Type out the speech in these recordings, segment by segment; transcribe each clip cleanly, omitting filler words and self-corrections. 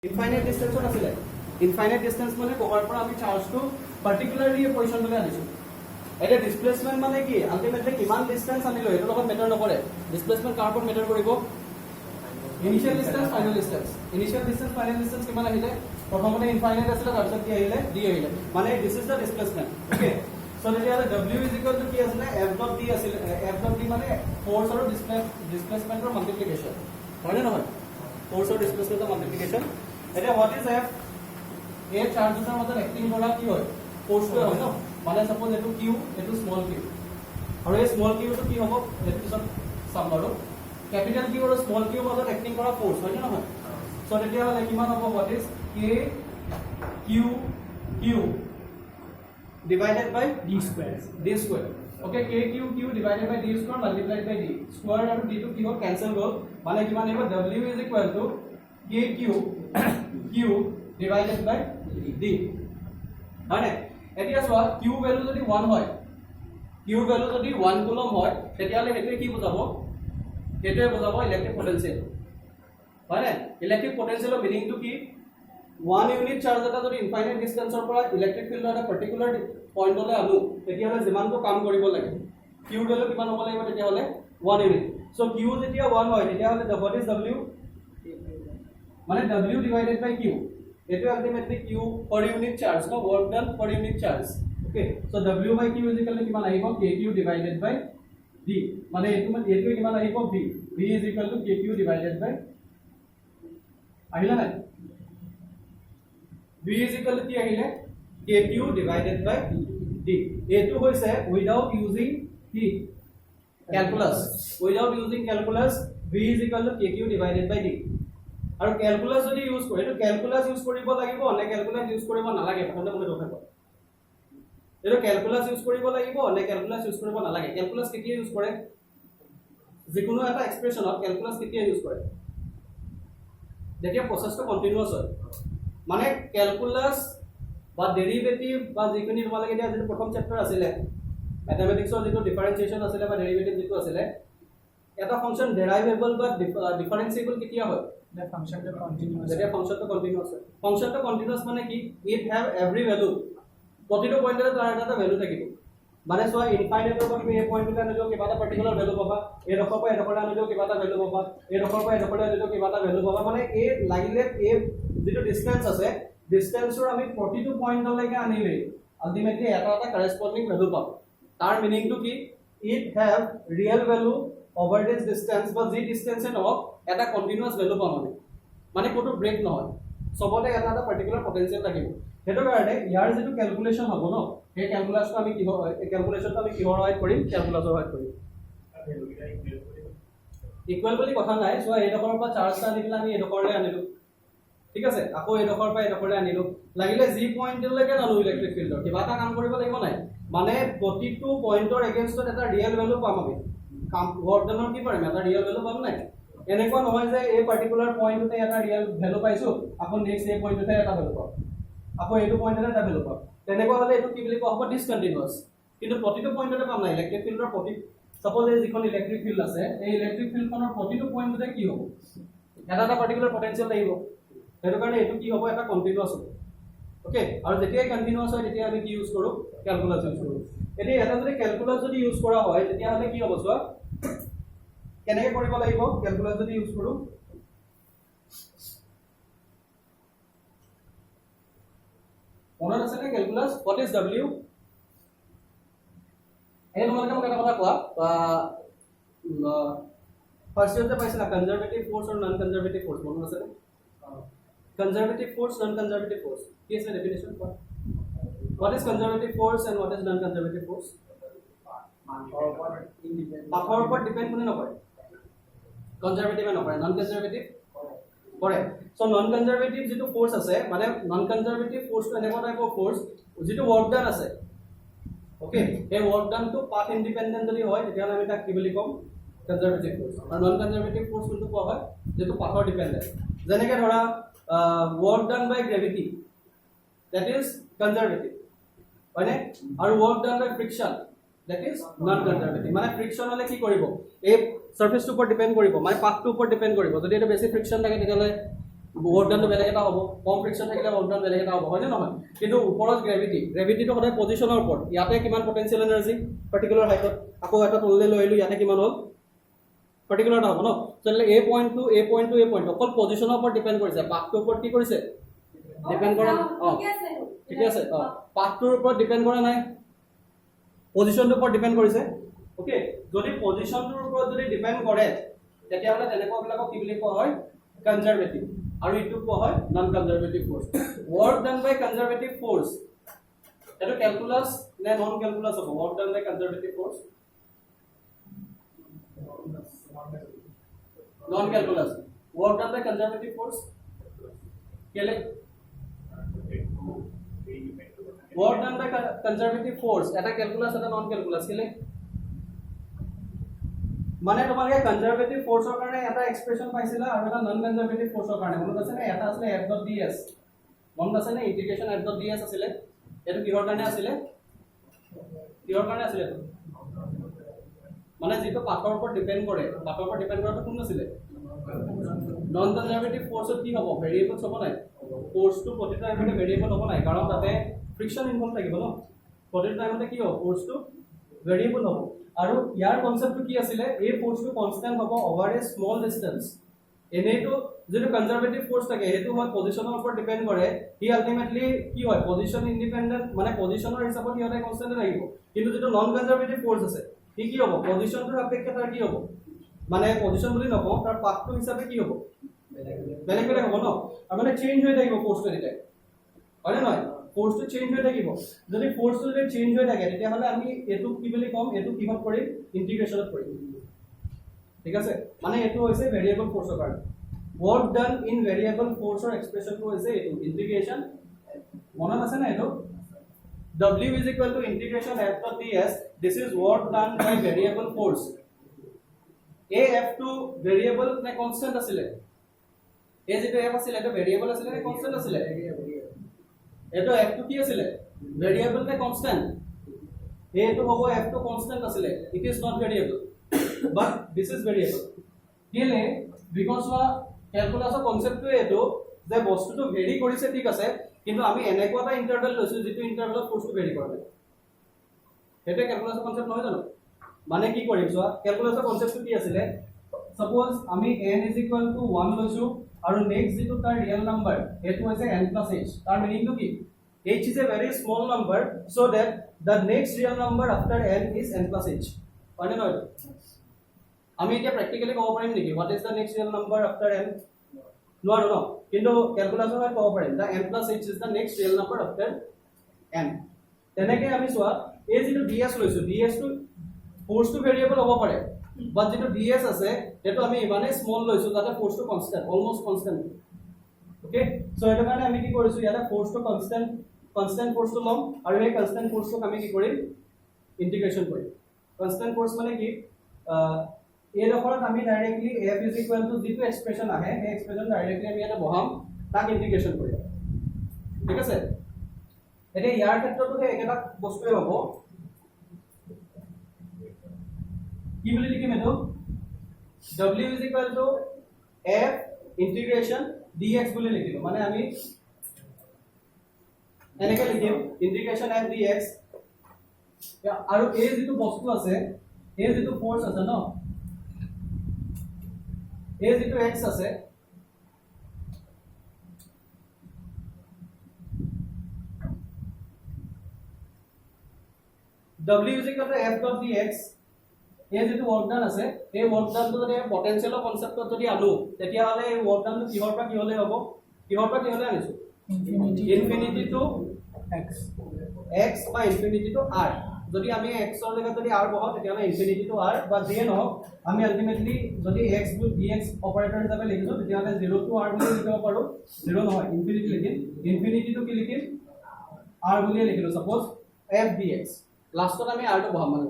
Infinite ডিস্টেন্সত আছিলে infinite distance মানে cover পৰা আমি চাৰ্জটো পাৰ্টিকুলাৰলি পজিশনলৈ আনিছো এটা ডিসপ্লেসমেন্ট মানে কি আলটিমেটলি কিমান ডিস্টেন্স আনিলো এটো লগত মেটাৰ নকৰে ডিসপ্লেসমেন্ট কাৰ ওপৰত মেটাৰ কৰিব initial distance final distance initial distance final distance কিমান আহিলে প্ৰথমতে ইনফাইনাইট আছিলে তাৰপিছত কি আহিলে ডি আহিলে মানে this is the displacement okay so তেতিয়ালে w কি আছিলে f ডট d আছিলে f ডট d মানে ফোর্স আৰু ডিসপ্লেসমেন্টৰ মাল্টিপ্লিকেশন হয় নে নহয় ফোৰ্স আৰু ডিসপ্লেসমেন্টৰ মাল্টিপ্লিকেশন এটা হোৱাট ইজ f এই চাৰ্জৰ মধ্যে এক্টিং কৰা কি হয় ফোৰ্সটো হয় ন মানে সাপোজ এটো q এটো স্মল q আৰু এই স্মল q টো কি হ'ব এটো পিছত চাম বাৰু ক্যাপিটাল q আৰু স্মল q মাজত এক্টিং কৰা ফোৰ্স হয় নে নহয় সো তেতিয়া হলে কিমান হ'ব what is k q q divided by d square okay k q q divided by d square multiplied by d square আৰু d টো কি হ'ব cancel গল মানে কিমান আহিব w is equal to k q q divided by d মানে এতিয়া চোৱা q ভ্যালু যদি 1 হয় q ভ্যালু যদি 1 কুলম হয় তেতিয়ালে হেতু কি বুজাব হেতুৱে বুজাব ইলেক্ট্ৰিক পটেনশিয়াল মানে ইলেক্ট্ৰিক পটেনশিয়ালৰ মিনিং টো কি 1 ইউনিট চাৰ্জ এটা যদি ইনফাইনাইট ডিসটেন্সৰ পৰা ইলেক্ট্ৰিক ফিল্ড এটা পাৰ্টিকুলাৰ পইণ্টলৈ আনো তেতিয়ালে যিমানটো কাম কৰিব লাগে q ভ্যালু কিমান হ'ব লাগিব তেতিয়ালে 1 ইউনিট সো q যেতিয়া 1 হয় তেতিয়ালে what is w মানে w divided by q এটো ultimately q per unit charge no work done per unit charge okay so w by q is equal to কিমান আহিব kq divided by d মানে এটো কিমান আহিব v v is equal to kq divided by আহিলা না v is equal to কি আহিলে kq divided by d এটো হৈছে without using কি calculus without using calculus v is equal to kq divided by d আৰু ক্যালকুলাস যদি use কৰে এটো ক্যালকুলাস ইউজ কৰিব লাগিব নে ক্যালকুলাস ইউজ কৰিব নালাগে প্ৰথমতে মই কথা কওঁ এটো ক্যালকুলাস ইউজ কৰিব লাগিব নে ক্যালকুলাস ইউজ কৰিব নালাগে ক্যালকুলাস কেতিয়া ইউজ কৰে যিকোনো এটা এক্সপ্ৰেছনত ক্যালকুলাস কেতিয়া ইউজ কৰে যেতিয়া প্ৰসেসটো কন্টিনিউয়াস হয় মানে ক্যালকুলাস বা ডেৰিভেটিভ বা যিকোনো তোমালোকে এতিয়া যেটো প্ৰথম চেপ্টাৰ আছিল ম্যাথমেটিক্সৰ যেটো ডিফাৰেন্সিয়েশন আছিল বা ডেৰিভেটিভ যেটো আছিল এটা ফাংশন ডেৰাইভেবল বা ডিফাৰেন্সিয়েবল কেতিয়া হয় the function to continuous that function to continuous মানে কি it have every value প্ৰতিটো পইণ্টৰ তাৰ এটা ভ্যালু থাকিব মানে সো ইনফাইনাইটৰ পৰা তুমি এই পইণ্টটো আনিলো কিবা এটা পাৰ্টিকুলাৰ ভ্যালু পাবা এই ৰখৰ পৰা এই ৰখৰ আনিলো কিবা এটা ভ্যালু পাবা এই ৰখৰ পৰা এই ৰখৰ আনিলো কিবা এটা ভ্যালু পাবা মানে এই লাগিলে এই যেটো ডিসটেন্স আছে ডিসটেন্সৰ আমি প্ৰতিটো পইণ্টলৈকে আনিলে আলটিমেটলি এটা কৰেসপন্ডিং ভ্যালু পাব তাৰ মিনিংটো কি it have real value over this distance বা যি ডিসটেন্সে নহওক এটা কন্টিনিউয়াস ভ্যালু পাম মানে কোটো ব্ৰেক নহয় সবতে এটা পাৰ্টিকুলাৰ পটেনশিয়াল থাকিব হেতু কাৰণে ইয়াৰ যেটো ক্যালকুলেশন হ'ব ন এই ক্যালকুলাসটো আমি কি হয় এই ক্যালকুলেশনটো আমি কিহৰ সহায়ত কৰিম ক্যালকুলাসৰ সহায়ত কৰিম ইকুৱেল বুলি কথা নাই সো এই ডখৰৰ পৰা চাৰ্জটা আনিলে আমি এই ডখৰলৈ আনিলো ঠিক আছে আকৌ এই ডখৰৰ পৰা এই ডখৰলৈ আনিলো লাগিলে জি পইণ্টলৈকে নানো ইলেক্ট্ৰিক ফিল্ডৰ কিবা এটা কাম কৰিব লাগিব নাই মানে প্ৰতিটো পইণ্টৰ এগেইনষ্টত এটা ৰিয়েল ভ্যালু পাম আমি কাম ওয়াৰ্ক ডানৰ কি পাৰিম এটা ৰিয়েল ভ্যালু পাম নাই এনেকুৱা নহয় যে এই পাৰ্টিকুলাৰ পইণ্টতে এটা ৰিয়েল ভ্যালু পাইছো আকৌ নেক্সট এই পইণ্টতে এটা ভ্যালু পাম আকৌ এইটো পইণ্টতে এটা ভ্যালু পাম তেনেকুৱা হলে এটো কি বুলি কোৱা হ'ব ডিসকন্টিনিউয়াস কিন্তু প্ৰতিটো পইণ্টতে পাম নাই ইলেক্ট্ৰিক ফিল্ডৰ প্ৰতি সাপোজ এই যিখন ইলেক্ট্ৰিক ফিল্ড আছে এই ইলেক্ট্ৰিক ফিল্ডখনৰ প্ৰতিটো পইণ্টতে কি হ'ব এটা পাৰ্টিকুলাৰ পটেনশিয়াল থাকিব হেতু কাৰণে এটো কি হ'ব এটা কন্টিনিউয়াস হ'ব ওকে আৰু যেতিয়া কন্টিনিউয়াস হয় তেতিয়া আমি কি ইউজ কৰো ক্যালকুলাস ইউজ কৰো এতিয়া এটা যদি ক্যালকুলাস যদি ইউজ কৰা হয় তেতিয়া হলে কি হ'ব চোৱা কেনেকৈ কৰিব লাগিব ক্যালকুলাস যদি ইউজ কৰো মনত আছে নে ক্যালকুলাস what is w এই তোমালোকে মোক এটা কথা কোৱা ফাৰ্স্ট ইয়াৰতে পাইছিলা কনজাৰভেটিভ ফোৰ্স আৰু নন কনজাৰভেটিভ ফোৰ্স মনত আছে নে conservative force non conservative force কি আছে ডেফিনেশন কোৱা what is conservative force and what is non conservative force পাথৰ ওপৰত ডিপেন্ড কোনে নকৰে কনজাৰভেটিভ নকৰে নন কনজাৰভেটিভ কৰে সো নন কনজাৰভেটিভ যেটো ফোৰ্স আছে মানে নন কনজাৰভেটিভ ফোৰ্সটো এনেকুৱা টাইপৰ ফোর্স যেটো ওয়ার্ক ডান আছে ওকে এই ওয়ার্ক ডানটো পাথ ইন্ডিপেন্ডেন্ট যদি হয় তেতিয়ালে আমি তাক কি বুলি কম কনজাৰভেটিভ ফোৰ্স আৰু নন কনজাৰভেটিভ ফোৰ্স কোনটো কোৱা হয় যেটো পাথৰ ডিপেন্ডেন্ট যেনেকৈ ধৰা work done by gravity that is conservative মানে আৰু work done by friction that is non conservative মানে ফ্ৰিকশন হলে কি কৰিব এই সাৰফেসটোৰ ওপৰত ডিপেন্ড কৰিব মানে পাথটোৰ ওপৰত ডিপেন্ড কৰিব যদি এটা বেছি ফ্ৰিকশন থাকে তেতিয়ালে ৱৰ্ক ডানটো বেলেগ এটা হ'ব, কম ফ্ৰিকশ্যন থাকিলে ৱৰ্ক ডান বেলেগ এটা হ'ব, হয়নে নহয়? কিন্তু ওপৰত গ্ৰেভিটিটো সদায় পজিশ্যনৰ ওপৰত। ইয়াতে কিমান পটেনচিয়েল এনাৰ্জি পাৰ্টিকুলাৰ হাইটত, আকৌ এটা তললৈ লৈ আহিলোঁ, ইয়াতে কিমান হ'ল পাৰ্টিকুলাৰ এটা হ'ব ন। তেনেহ'লে এই পইণ্ট অকল পজিশ্যনৰ ওপৰত ডিপেণ্ড কৰিছে, পাথটোৰ ওপৰত কি কৰিছে ডিপেণ্ড কৰা। অঁ ঠিকে আছে, অঁ পাথটোৰ ওপৰত ডিপেণ্ড কৰা নাই, পজিশ্যনটোৰ ওপৰত ডিপেণ্ড কৰিছে। অ'কে, যদি পজিশ্যনটোৰ ওপৰত যদি ডিপেণ্ড কৰে তেতিয়াহ'লে তেনেকুৱাবিলাকক কি বুলি কোৱা হয় কনজাৰভেটিভ, আৰু এইটো কোৱা হয় non conservative force. Work done by conservative force, এইটো কেলকুলাছ নে নন কেলকুলাছ হ'ব? Work done by conservative force non calculus. Work done by conservative force কেলে? Work done by conservative force এটা কেলকুলাছ এটা নন কেলকুলাছ কেলে? মানে তোমালোকে conservative ফ'ৰ্চৰ কাৰণে এটা এক্সপ্ৰেছন পাইছিলা আৰু এটা নন কনজাৰভেটিভ ফ'ৰ্চৰ কাৰণে মনত আছে নে? এটা আছিলে F.ds, মনত আছে নে? ইন্টিগ্ৰেশ্যন F.ds আছিলে। এইটো কিহৰ কাৰণে আছিলে? কিহৰ কাৰণে আছিলে? মানে যিটো পাথৰ ওপৰত ডিপেণ্ড কৰে, পাথৰ ওপৰত ডিপেণ্ড কৰাটো কোন আছিলে? নন কনজাৰভেটিভ ফ'ৰ্চত কি হ'ব? ভেৰিয়েবলছ হ'ব নাই? ফ'ৰ্চটো প্ৰতিটো টাইমতে ভেৰিয়েবল হ'ব নাই, কাৰণ তাতে ফ্ৰিকশ্যন ইনভলভ থাকিব ন। প্ৰতিটো টাইমতে কি হ'ব? ফ'ৰ্চটো ভেৰিয়েবল হ'ব। আৰু ইয়াৰ কনচেপ্টটো কি আছিলে? এই ফ'ৰ্চটো কনষ্টেণ্ট হ'ব অভাৰ এ স্মল ডিষ্টেঞ্চ। এনেইতো যিটো কনজাৰভেটিভ ফ'ৰ্চ থাকে সেইটো হয় পজিশ্যনৰ ওপৰত ডিপেণ্ড কৰে, সি আল্টিমেটলি কি হয় পজিশ্যন ইণ্ডিপেণ্ডেণ্ট, মানে পজিশ্যনৰ হিচাপত সিহঁতে কনষ্টেণ্ট থাকিব। কিন্তু যিটো নন কনজাৰভেটিভ ফ'ৰ্চ আছে সি কি হ'ব? পজিশ্যনটোৰ সাপেক্ষে তাৰ কি হ'ব, মানে পজিশ্যন বুলি নকওঁ, তাৰ পাথটো হিচাপে কি হ'ব? বেলেগ বেলেগ হ'ব ন। আৰু মানে চেঞ্জ হৈ থাকিব ফ'ৰ্চটো এনিটাইম, হয়নে নহয়? ফ'ৰ্চটো চেঞ্জ হৈ থাকিব। যদি ফ'ৰ্চটো যদি চেঞ্জ হৈ থাকে তেতিয়াহ'লে আমি এইটো কি বুলি ক'ম? এইটো কিহত কৰিম? ইণ্টিগ্ৰেশ্যনত কৰিম। ঠিক আছে, মানে এইটো হৈছে ভেৰিয়েবল ফ'ৰ্চৰ কাৰণে। ৱৰ্ক ডান ইন ভেৰিয়েবল ফ'ৰ্চৰ এক্সপ্ৰেছনটো হৈছে এইটো ইণ্টিগ্ৰেশ্যন। মনত আছে না এইটো? W is equal to integration F.ds. This is work done by variable force. A F2 variable নে constant আছিলে? A যেটো F আছিলে এটা variable আছিলে নে constant আছিলে? এটো F2 কি আছিলে? Variable নে constant? A to হ'ব F2 constant আছিলে. It is not variable, but this is variable. কেলে? Because ক্যালকুলাসৰ কনসেপ্টটো এটো যে বস্তুটো ভেৰি কৰিছে ঠিক আছে, কিন্তু আমি এনেকুৱা এটা ইন্টাৰভেল লৈছো যেটো ইন্টাৰভেলত ফোৰ্সটো ভেৰি কৰে। এটা ক্যালকুলাসৰ কনসেপ্ট নহয় জানো? মানে কি কৰিম চোৱা, ক্যালকুলাসৰ কনসেপ্টটো কি আছিল? সাপোজ আমি n = 1 লৈছো আৰু নেক্সট যেটো তাৰ ৰিয়েল নাম্বাৰ এটো হৈছে n+h। তাৰ মিনিংটো কি? h is a very small number so that the next real number after n is n+h। মানে নহয় আমি এতিয়া প্ৰ্যাকটিক্যালি ক'ব পাৰিম নেকি what is the next real number after n? নোৱাৰো ন, কিন্তু ক্যালকুলাসৰ হয় ক'ব পাৰিম the n+h is the next real number after n। তেনেকৈ আমি চোৱা এই যেটো ds লৈছো, ds টো ফোৰ্সটো ভেৰিয়েবল হ'ব পাৰে, বাট যেটো ds আছে এটো আমি ইমানে স্মল লৈছো যাতে ফোৰ্সটো constant, almost constant. Okay, so এটা কাৰণে আমি কি কৰিছো, ইয়াতে ফোৰ্সটো কনস্ট্যান্ট ফোৰ্সটো লম আৰু এই কনস্ট্যান্ট ফোৰ্সটোক আমি কি কৰিম? ইন্টিগ্ৰেশন কৰিম। কনস্ট্যান্ট ফোৰ্স মানে কি? এই ডখৰত আমি directly f is equal to যেটো এক্সপ্ৰেছন আহে এই এক্সপ্ৰেছন ডাইৰেক্টলি আমি এটা বহাম, তাক ইন্টিগ্ৰেশন কৰিম। ঠিক আছে, এতিয়া ইয়াৰ ক্ষেত্ৰতো একেটা বস্তুৱে হ'ব। কি বুলি লিখিম এটো? w is equal to f integration dx বুলি লিখিলো, মানে আমি এনেকৈ লিখিম integration f dx। আৰু এই যেটো বস্তু আছে, এই যেটো ফোৰ্স আছে ন, এই যেটো x আছে, w is equal to f dot dx। এই যেটো ওয়ার্ক ডান আছে এই ওয়ার্ক ডানটো যদি পটেনশিয়ালৰ কনসেপ্টত যদি আনো তেতিয়াহলে এই ওয়াৰ্ক ডানটো কিহৰ পৰা কি হলে হ'ব? কিহৰ পৰা কি হলে আনিছো? ইনফিনিটি টু x বা ইনফিনিটি টু r। যদি আমি x ৰ জায়গাত যদি r বহাও তেতিয়াহলে ইনফিনিটি টু r বা যে নহওক আমি আলটিমেটলি যদি x বুল dx অপাৰেটৰ হিচাপে লিখিছো তেতিয়াহলে 0 টু r বুলি লিখিব পাৰো। 0 নহয় ইনফিনিটি লিখিম, ইনফিনিটি টু কি লিখিম? r বুলি লিখিলো। সাপোজ f dx লাষ্টত আমি r টো বহাম মানে।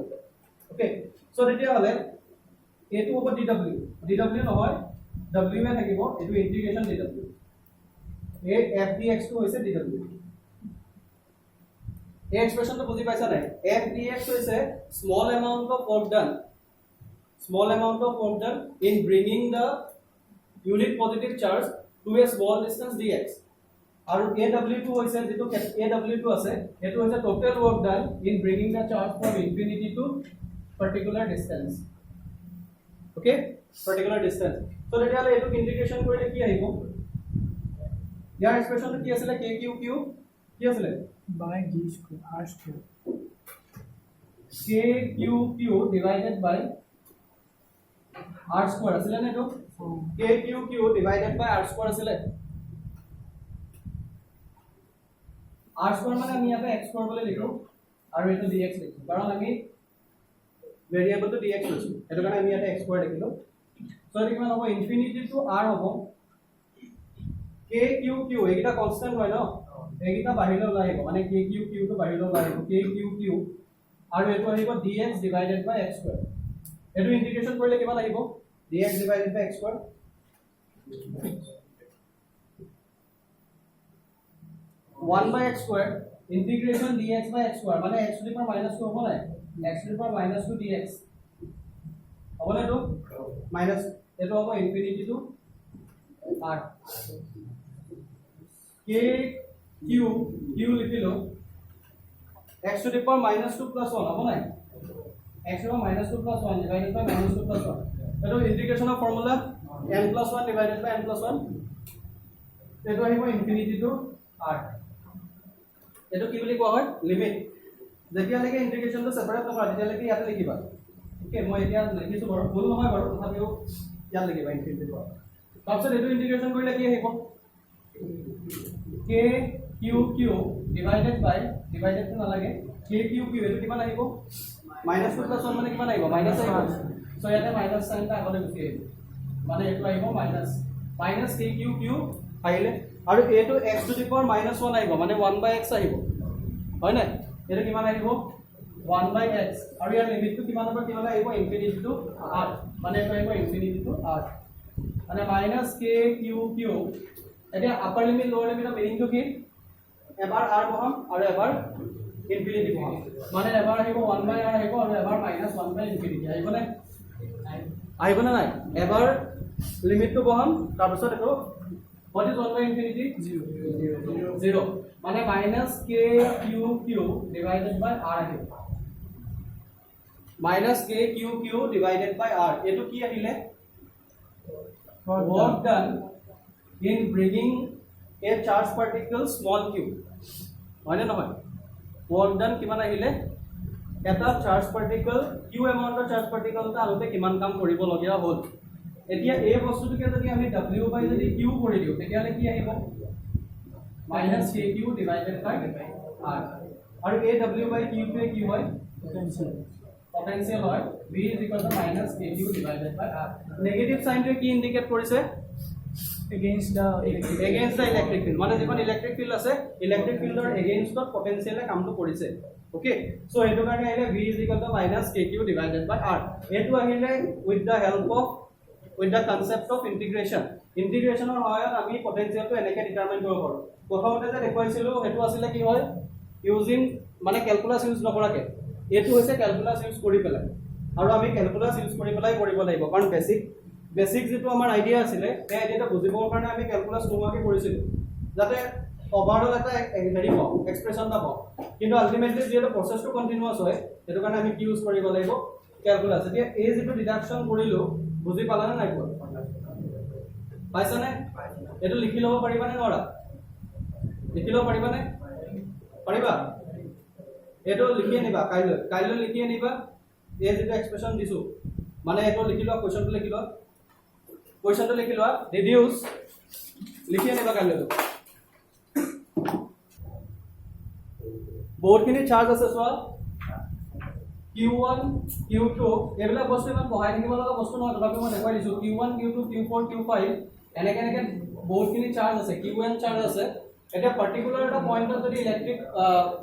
ওকে, সো তেতিয়াহলে এটো হ'ব dw নহয় w এ থাকিব, এটো ইন্টিগ্ৰেশন dw। এই f dx টো হৈছে dw। এই এক্সপ্ৰেছনটো বুজি পাইছা নাই? f dx হৈছে small amount of work done in bringing the unit positive charge 2s wall distance dx আৰু aw2 হৈছে যেটো aw2 আছে এটো হৈছে total work done in bringing the charge from infinity to particular distance. Okay, particular distance. So তেতিয়ালে এটো integration কৰিলে কি আহিব ইয়াৰ এক্সপ্ৰেশনটো কি আছিল kqq কি আছিল by d square r square kqq divided by r square আছিল না এটো kqq divided by r square আছিল r square মানে আমি ইয়াতে x square বলে লিখো আৰু এটো dx লিখো কাৰণ আমি ভেৰিয়েবলটো dx লৈছো এটো কাৰণে আমি ইয়াতে x square লিখিলো সো এটো কিমান হ'ব ইনফিনিটি টু r হ'ব kqq এইটা কনস্ট্যান্ট হয় ন এইটা বাহিৰলৈ ওলাই আহিব মানে kqq টো বাহিৰলৈ ওলাই আহিব kqq আৰু এটো আহিব dx divided by x square এটো ইন্টিগ্ৰেশন কৰিলে কিমান আহিব dx divided by x square 1 by x square integration dx by x square মানে x to the power minus 2 হ'ব নাই x to the power minus 2 dx হ'ব না তো minus এটো হ'ব infinity to r k q লিখিলো x to the power minus 2 plus 1 হ'ব নাই x to the power minus 2 plus 1 divided by minus 2 plus 1 এটো integration of formula n plus 1 divided by n plus 1 এটো আহিব infinity to r এটো কি বুলি কোৱা হয় লিমিট যেতিয়া লাগে ইন্টিগ্ৰেশনটো সেপাৰেট নকৰা তেতিয়া লাগে ইয়াতে লিখিবা ওকে মই এতিয়া লিখিছো বাৰু ভুল নহয় বাৰু তথাপিও ইয়াত লিখিবা ইনফিনিটি টু তাৰপিছত এটো ইন্টিগ্ৰেশন কৰিলে কি আহিব k q q ডিভাইডেড বাই ডিভাইডেড তো নালাগে k q q এটো কিমান আহিব -2 + 1 মানে কিমান আহিব মাইনাস আহিব সো ইয়াতে মাইনাস সাইনটা আগলৈ গুচি আহিব মানে এটো আহিব মাইনাস k q q আহিলে আৰু এটো x to the power -1 আহিব মানে 1 by x আহিব হয় না এটো কিমান আহিব 1 by x আৰু ইয়াৰ লিমিটটো কিমান হ'ব কিমান আহিব ইনফিনিটি টু r মানে এটো আহিব ইনফিনিটি টু r মানে -k q q এতিয়া আপাৰ লিমিট লোৱাৰ লিমিটৰ মিনিংটো কি এবাৰ r বহাম আৰু এবাৰ ইনফিনিটি বহাম মানে এবাৰ আহিব 1 by r আহিব আৰু এবাৰ -1 by ইনফিনিটি আহিব না নাই এবাৰ লিমিটটো বহাম তাৰ পিছত এটো what is 1 by infinity 0 মানে -k q q divided by r আহিব -k q q divided by r এটো কি আহিলে work done in bringing a charged particle small q হয় না নহয় work done কিমান আহিলে এটা charged particle q amount of charged particle টা আলোতে কিমান কাম কৰিব লগিয়া হ'ল এতিয়া এই বস্তুটোকে যদি আমি w বাই যদি q কৰি দিও তেতিয়ালে কি আহিব -kq divided by r আৰু a w বাই q টো কি হয় potential হয় v -kq divided by r negative সাইনটো কি ইন্ডিকেট কৰিছে against the electric field মানে যখন ইলেক্ট্ৰিক ফিল্ড আছে ইলেক্ট্ৰিক ফিল্ডৰ এগেইনষ্টত পটেনশিয়ালে কামটো কৰিছে ওকে সো এটো কাৰণে আহিলে v -kq divided by r এটো আহিলে with the help of with the concept of integration ইন্টিগ্ৰেশনৰ সহায়ত আমি পটেনশিয়ালটো এনেকে ডিটাৰমাইন কৰিব পাৰো প্ৰথমতে যে দেখুৱাইছিলো হেতু আছিল কি হয় ইউজিং মানে ক্যালকুলাস ইউজ নকৰাকে এটো হৈছে ক্যালকুলাস ইউজ কৰি পেলাই আৰু আমি ক্যালকুলাস ইউজ কৰি পেলাই কৰিব লাগিব কাৰণ বেসিক যেটো আমাৰ আইডিয়া আছিল এই আইডিয়াটা বুজিবৰ কাৰণে আমি ক্যালকুলাস নোহোৱাকে কৰিছিলো যাতে ওভাৰঅল এটা হেৰি পাও এক্সপ্ৰেছন এটা পাও কিন্তু আলটিমেটলি যেটো প্ৰসেসটো কন্টিনিউয়াস হয় এটো কাৰণে আমি কি ইউজ কৰিব লাগিব ক্যালকুলাস এতিয়া এই যেটো ডিডাকশন কৰিলো বুজি পালা না নাই পাইছানে এটো লিখি লব পাৰিবা নে নৰা লিখি লব পাৰিবা নে পাৰিবা এটো লিখি আনিবা কাইলৈ লিখি আনিবা এই যেটো এক্সপ্ৰেছন দিছো মানে এটো লিখি লোৱা কোৱেশ্চনটো লিখি লোৱা ৰিডিউস লিখি আনিবা কাইলৈ বহুতখিনি চাৰ্জ আছে চোৱা q1 q2 এবিলাক বস্তু ইমান বহাই থাকিব লগা বস্তু নহয় তথাপি মই দেখাই দিছো q1 q2 q4 q5 এনেকে বহুতখিনি চাৰ্জ আছে qn চাৰ্জ আছে এটা পাৰ্টিকুলাৰ এটা পইণ্টত যদি ইলেক্ট্ৰিক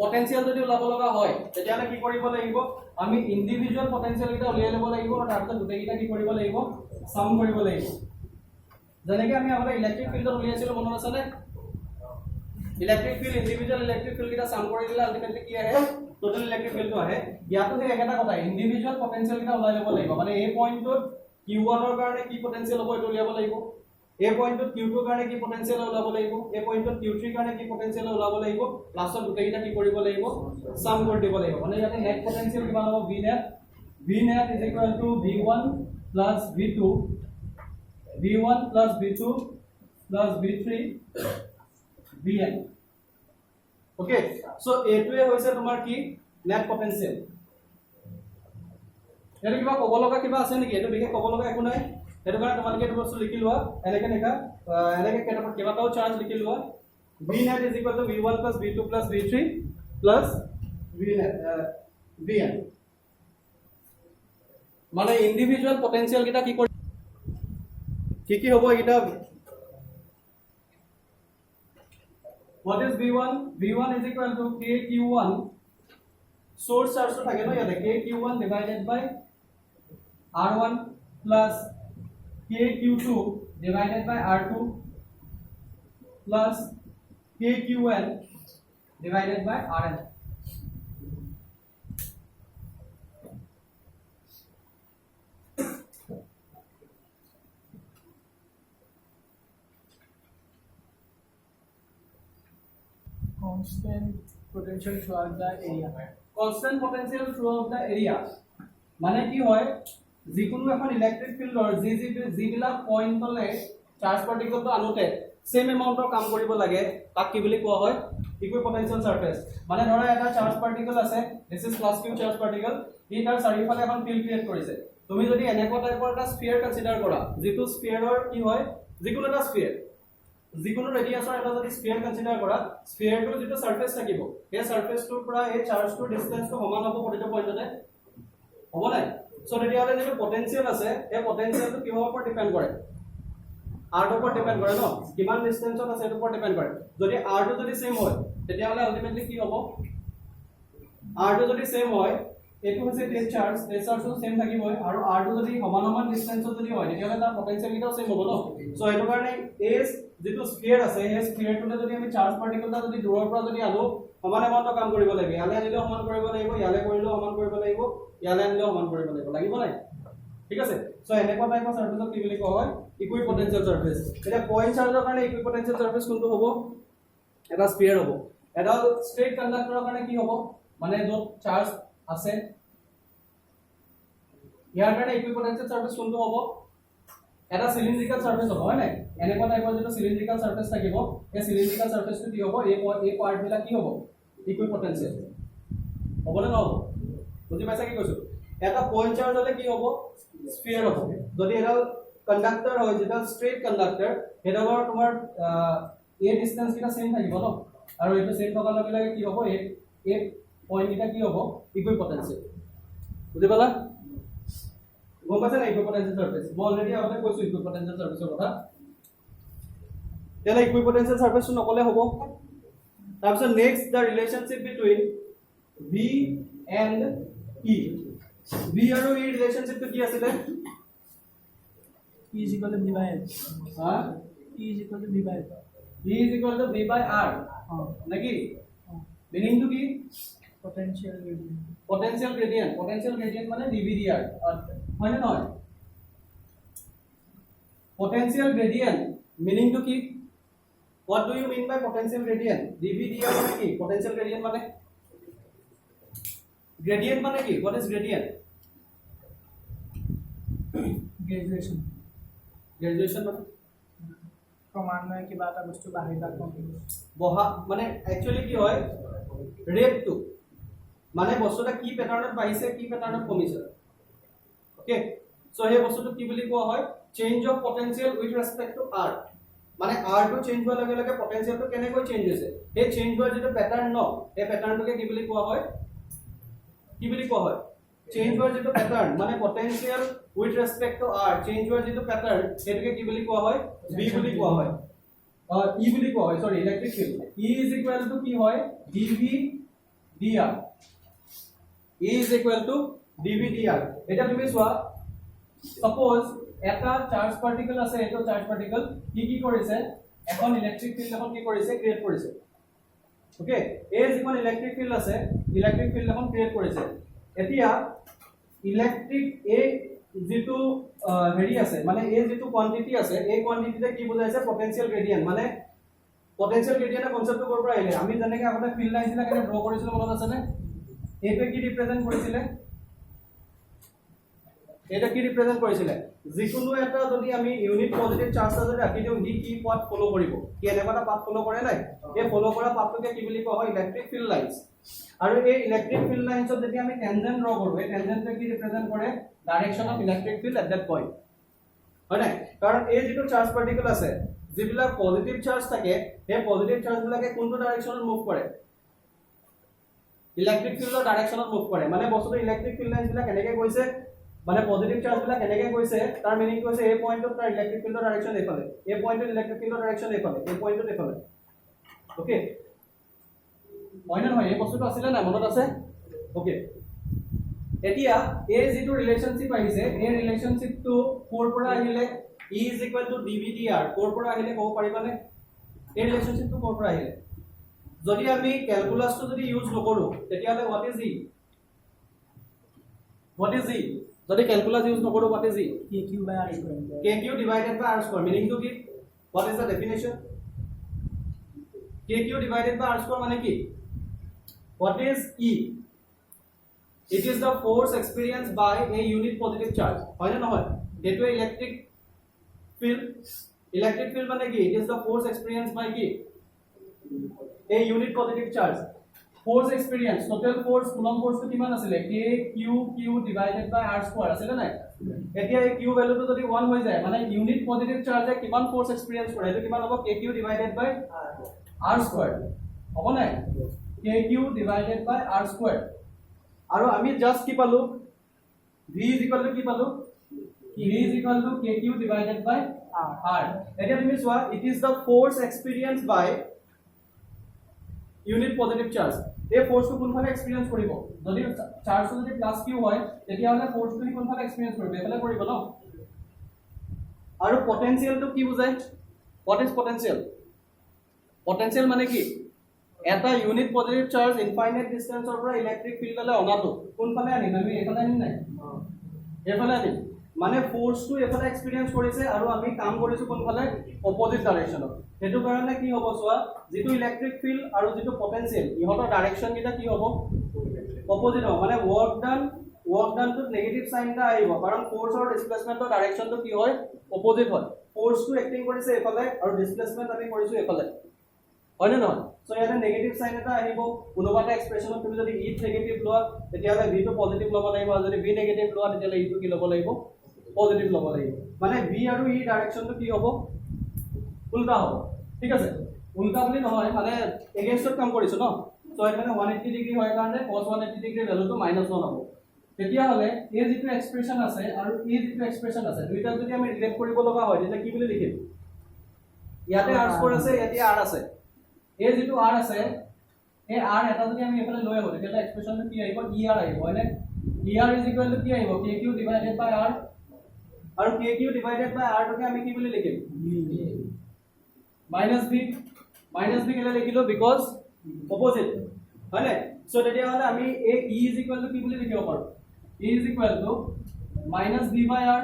পটেনশিয়াল যদি ওলাব লগা হয় তেতিয়ালে কি কৰিব লাগিব আমি ইন্ডিভিজুৱেল পটেনশিয়াল এটা উলিয়াই ল'ব লাগিব আৰু তাৰপিছত দুটাইটা কি কৰিব লাগিব সাম কৰিব লাগিব যেনেকৈ আমি আমাৰ ইলেক্ট্ৰিক ফিল্ডত উলিয়াইছিলো মনত আছে নে ইলেক্ট্ৰিক ফিল্ড ইন্ডিভিজুৱেল ইলেক্ট্ৰিক ফিল্ড কিটা সাম কৰি দিলে আলটিমেটলি কি আহে টোটাল ইলেক্ট্ৰিক ফিল্ডটো আহে ইয়াতো সেই একেটা কথা ইন্ডিভিজুৱেল পটেনশিয়াল কিটা উলাই ল'ব লাগিব মানে এই পইণ্টত q1 ৰ কাৰণে কি পটেনশিয়াল হ'ব এটো উলিয়াব লাগিব এই পইণ্টত Q2 কাৰণে কি পটেনশিয়াল ওলাব লাগিব এই পইণ্টত Q3 কাৰণে কি পটেনশিয়াল ওলাব লাগিব লাষ্টত গোটেইটা কি কৰিব লাগিব সাম কৰি দিব লাগিব মানে ইয়াতে নেট পটেনশিয়াল কিমান হ'ব V net is equal to V1 plus V2 V1 plus V2 plus V3 Vn okay so এইটোৱে হৈছে তোমাৰ কি নেট পটেনশিয়াল এটো কিবা ক'ব লগা কিবা আছে নেকি এটো বিশেষ ক'ব লগা একো নাই এটো কাৰণে তোমালোকে এটো বস্তু লিখি লোৱা এনেকে কেইবাটাও চাৰ্জ লিখি লোৱা Vnet is equal to V1 plus V2 plus V3 plus Vn মানে ইন্ডিভিজুয়াল পটেনশিয়াল কিটা কি হ'ব এটা what is V1 V1 is equal to kq1 source charge to থাকে না ইয়াতে kq1 divided by r1 plus kq2 divided by r2 plus kqn divided by rn constant potential throughout the area. constant potential throughout the area মানে কি হয় যিকোনো এখন electric ফিল্ডৰ যিবিলাক পইণ্টলে চাৰ্জ পাৰ্টিকলটো আনোতে সেম এমাউন্টৰ কাম কৰিব লাগে তাক কি বুলি কোৱা হয় ইকুইপটেনশিয়াল সাৰফেস মানে ধৰা এটা চাৰ্জ পাৰ্টিকল আছে this is plus Q charge particle ই তাৰ চাৰিওফালে এখন ফিল্ড ক্ৰিয়েট কৰিছে তুমি যদি এনেকুৱা টাইপৰ এটা স্ফিয়াৰ কনসিডাৰ কৰা যেটো স্ফিয়াৰৰ কি হয় যিকোনো এটা স্ফিয়াৰ যিকোনো ৰেডিয়াছৰ এটা যদি স্ফিয়াৰ কনসিডাৰ কৰা স্ফিয়াৰটো যেটো সাৰফেস থাকিব এই সাৰফেসটোৰ পৰা এই চাৰ্জটোৰ ডিসটেন্সটো সমান হ'ব প্ৰতিটো পইণ্টতে হ'ব নাই সো ৰেডিয়ালে যেটো পটেনশিয়াল আছে এই পটেনশিয়ালটো কিহৰ ওপৰত ডিপেন্ড কৰে r ৰ ওপৰত ডিপেন্ড কৰে ন কিমান ডিসটেন্সত আছে এৰ ওপৰত ডিপেন্ড কৰে যদি r টো যদি সেম হয় তেতিয়াহলে আলটিমেটলি কি হ'ব r টো যদি সেম হয় এটো হৈছে টেষ্ট চাৰ্জটো সেম থাকিব আৰু r টো যদি সমান ডিসটেন্সত যদি হয় তেতিয়াহলে তাৰ পটেনশিয়াল কিটাও সেম হ'ব ন সো এটো কাৰণে এস যেটো স্ফিয়াৰ আছে এই স্ফিয়াৰটোতে যদি আমি চাৰ্জ পাৰ্টিকলটা যদি দূৰৰ পৰা যদি আনো সমান এমাউন্টৰ কাম কৰিব লাগে ইয়ালে আনিলেও সমান কৰিব লাগিব ইয়ালে কৰিলেও সমান কৰিব লাগিব ইয়ালে আনিলেও সমান কৰিব লাগিব নাই ঠিক আছে সো এনেকুৱা টাইপৰ সাৰফেসক কি বুলি কোৱা হয় ইকুইপটেনশিয়াল সাৰফেস এটা পইণ্ট চাৰ্জৰ কাৰণে ইকুইপটেনশিয়াল সাৰফেস কোনটো হ'ব এটা স্ফিয়াৰ হ'ব এটা ষ্ট্ৰেট কণ্ডাক্টৰৰ কাৰণে কি হ'ব মানে য'ত চাৰ্জ আছে ইয়াৰ কাৰণে ইকুইপটেনশিয়াল সাৰফেস কোনটো হ'ব এটা সিলিন্ড্ৰিক্যাল সাৰফেস হ'ব হয় নাই এনেকুৱা টাইপৰ যেটো সিলিন্ড্ৰিক্যাল সাৰফেস থাকিব এই সিলিন্ড্ৰিক্যাল সাৰফেসটো কি হ'ব এই পাৰ্ট বিলাক কি হ'ব ইকুইপটেনশিয়াল হ'ব না নহ'ব বুজি পাইছা কি কৈছো এটা পইণ্ট চাৰ্জ হলে কি হ'ব স্ফিয়াৰ হ'ব যদি এটা কণ্ডাক্টৰ হয় যেটা ষ্ট্ৰেট কণ্ডাক্টৰ হেডালৰ তোমাৰ এই ডিসটেন্স কিটা সেম থাকিব ন আৰু এইটো সেম থকাৰ লগে লগে কি হ'ব এই পইণ্ট কিটা কি হ'ব ইকুইপটেনশিয়াল বুজি পালা গম পাইছা না ইকুইপটেনশিয়াল সারফেস মই অলৰেডি আগতে কৈছো ইকুইপটেনশিয়াল সাৰফেসৰ কথা তেলে ইকুইপটেনশিয়াল সাৰফেসটো নকলে হ'ব তাৰপিছত next the relationship between V and E V আৰু E ৰিলেশনশিপটো কি আছিল E is equal to V by L. হা E is equal to V by L. E is equal to V by R নাকি মিনিং টু কি Potential gradient. potential gradient মানে dVdr হয় না নহয় potential gradient meaning to কি what do you mean by potential gradient dVdr মানে কি potential gradient মানে কি what is gradient graduation মানে ক্ৰমান্বয়ে কিবা এটা বস্তু বাঢ়ি বা কম বহা মানে একচুয়ালি কি হয় ৰেট টু মানে বস্তুটা কি প্যাটাৰ্ণত বাঢ়িছে কি প্যাটাৰ্ণত কমিছে ওকে সো এই বস্তুটো কি বুলি কোৱা হয় change of potential with respect to r মানে r টো চেঞ্জ হোৱাৰ লগে লগে পটেনশিয়ালটো কেনেকৈ চেঞ্জ হৈছে এই চেঞ্জ হোৱাৰ যেটো প্যাটাৰ্ণ ন এই প্যাটাৰ্ণটোকে কি বুলি কোৱা হয় চেঞ্জ হোৱাৰ যেটো প্যাটাৰ্ণ মানে potential with respect to r change হোৱাৰ যেটো প্যাটাৰ্ণ হেতুকে কি বুলি কোৱা হয় b বুলি কোৱা হয় E বুলি কোৱা হয় সৰি electric field E is equal to কি হয় dV dr E is equal to dV dr এটা তুমি চোৱা সাপোজ এটা চাৰ্জ পাৰ্টিকল আছে এটা চাৰ্জ পাৰ্টিকল কি কৰিছে এখন ইলেক্ট্ৰিক ফিল্ড এখন কি কৰিছে ক্ৰিয়েট কৰিছে ওকে এই যিখন ইলেক্ট্ৰিক ফিল্ড আছে ইলেক্ট্ৰিক ফিল্ড এখন ক্ৰিয়েট কৰিছে এতিয়া ইলেক্ট্ৰিক এই যেটো হেৰি আছে মানে এই যেটো কোয়ান্টিটি আছে এই কোয়ান্টিটিতে কি বুজাইছে পটেনশিয়াল গ্ৰেডিয়েন্ট মানে পটেনশিয়াল গ্ৰেডিয়েন্টৰ কনসেপ্টটো কৰ পৰা আহিলে আমি যেনেকৈ আগতে ফিল্ড লাইন বিলাক এনে ড্ৰ কৰিছিলো মনত আছে নে এইটো কি ৰিপ্ৰেজেন্ট কৰিছিলে এটা কি ৰিপ্ৰেজেন্ট কৰিছিলে যিকোনো এটা যদি আমি ইউনিট পজিটিভ চাৰ্জ এটা যদি ৰাখি দিও ই কি পাথ ফলো কৰিব কি এনেকুৱা পাথ ফলো কৰে নাই এই ফলো কৰা পাথটোকে কি বুলি কোৱা হয় ইলেক্ট্ৰিক ফিল্ড লাইনছ আৰু এই ইলেক্ট্ৰিক ফিল্ড লাইনছত যদি আমি টেনজেন্ট ড্ৰ কৰো এই টেনজেন্টে কি ৰিপ্ৰেজেন্ট কৰে direction of electric field at that point হয় নাই কাৰণ এই যেটো চাৰ্জ পাৰ্টিকল আছে যিবিলাক পজিটিভ চাৰ্জ থাকে এই পজিটিভ চাৰ্জ বিলাকে কোনটো ডাইৰেকশনত মুভ কৰে ইলেক্ট্ৰিক ফিল্ডৰ ডাইৰেকশনত মুভ কৰে মানে বস্তুটো ইলেক্ট্ৰিক ফিল্ড লাইনছ বিলাক এনেকৈ গৈছে মানে পজিটিভ চাৰ্জ বিলাক এনেকৈ গৈছে তাৰ মিনিং কৈছে এই পইণ্টত তাৰ ইলেক্ট্ৰিক ফিল্ডৰ ডাইৰেকশন এইফালে এই পইণ্টত ইলেক্ট্ৰিক ফিল্ডৰ ডাইৰেকশন এইফালে এই পইণ্টত এইফালে ওকে হয় না নহয় এই বস্তুটো আছিল না মনত আছে ওকে এতিয়া এই যেটো ৰিলেশনশিপ আহিছে এই ৰিলেশনশিপটো কোৰ পৰা আহিলে E = dVdr কোৰ পৰা আহিলে ক'ব পাৰিবানে এই ৰিলেশনশিপটো কোৰ পৰা আহিলে যদি আমি ক্যালকুলাসটো যদি ইউজ নকৰো তেতিয়াহলে what is E যদি ক্যালকুলাস ইউজ নকৰো what is E kq divided by r square meaning to কি what is the definition kq divided by r square মানে কি what is E it is the force experienced by a unit positive charge হয় না নহয় যেটো electric field মানে কি it is the force experienced by কি a unit positive charge force experience total force coulomb force to কিমান আছিল kq divided by r square আছিল না এতিয়া এই q ভ্যালু তো যদি 1 হৈ যায় মানে ইউনিট পজিটিভ চাৰ্জে কিমান ফোৰ্স এক্সপেৰিয়েন্স কৰে এটো কিমান হ'ব kq divided by r square হ'ব না kq divided by r square আৰু আমি জাস্ট কি পালো v কি পালো v kq divided by r এতিয়া তুমি চোৱা it is the force experienced by unit positive charge এই ফোর্সটো কোনফালে এক্সপেৰিয়েন্স কৰিব যদি চাৰ্জটো যদি প্লাস q হয় তেতিয়া হলে ফোৰ্সটো কোনফালে এক্সপেৰিয়েন্স কৰিব এফালে কৰিব ন আৰু পটেনশিয়ালটো কি বুজায় what is potential মানে কি এটা ইউনিট পজিটিভ চাৰ্জ ইনফাইনাইট ডিসটেন্সৰ পৰা ইলেক্ট্ৰিক ফিল্ডলৈ অনাটো কোনফালে আনিম আমি এফালে আনিম নাই এফালে আনিম মানে ফোর্সটো এফালে এক্সপেৰিয়েন্স কৰিছে আৰু আমি কাম কৰিছো কোনফালে অপোজিট ডাইৰেকশনত হেতু কাৰণে কি হ'ব সোৱা যেটো ইলেক্ট্ৰিক ফিল্ড আৰু যেটো পটেনশিয়াল ইহতৰ ডাইৰেকশন কিটা কি হ'ব অপোজিট হ'ব মানে work done to negative sign এটা আহিব কাৰণ ফোৰ্স আৰু ডিসপ্লেসমেন্টৰ ডাইৰেকশনটো কি হয় অপোজিট হয় ফোৰ্সটো এক্টিং কৰিছে এফালে আৰু ডিসপ্লেসমেন্ট আমি কৰিছো এফালে হয় না নহয় সো ইয়াতে নেগেটিভ সাইন এটা আহিব কোনোবাটা এক্সপ্ৰেছনত তুমি যদি ই নেগেটিভ লোৱা তেতিয়াহলে v টো পজিটিভ ল'ব লাগিব আৰু যদি v নেগেটিভ লোৱা তেতিয়াহলে ই টো কি ল'ব লাগিব পজিটিভ ল'ব লাগিব মানে v আৰু e ডাইৰেকশনটো কি হ'ব উল্টা হ'ব ঠিক আছে উল্টা বুলি নহয় মানে এগেইনষ্টত কাম কৰিছো ন সো এটা মানে 180 ডিগ্ৰী হয় কাৰণে cos 180 ডিগ্ৰী ভ্যালুটো -1 হ'ব তেতিয়াহলে এই যেটো এক্সপ্ৰেছন আছে আৰু এই যেটো এক্সপ্ৰেছন আছে দুইটা যদি আমি ৰিলেট কৰিব লগা হয় তেতিয়া কি বুলি লিখিম ইয়াতে r² আছে ইয়াতে r আছে এই যেটো r আছে এই r এটা যদি আমি এফালে লৈ আহো তেতিয়া এক্সপ্ৰেছনটো কি আহিব er আহিব হয়নে er কি আহিব kq divided by r আৰু kq divided by r টোকে আমি কি বুলি লিখিম -v কেলে লিখিলো বিকজ অপোজিট হয়নে সো তেতিয়া হলে আমি এই e কি বুলি লিখিব পাৰো e -v by r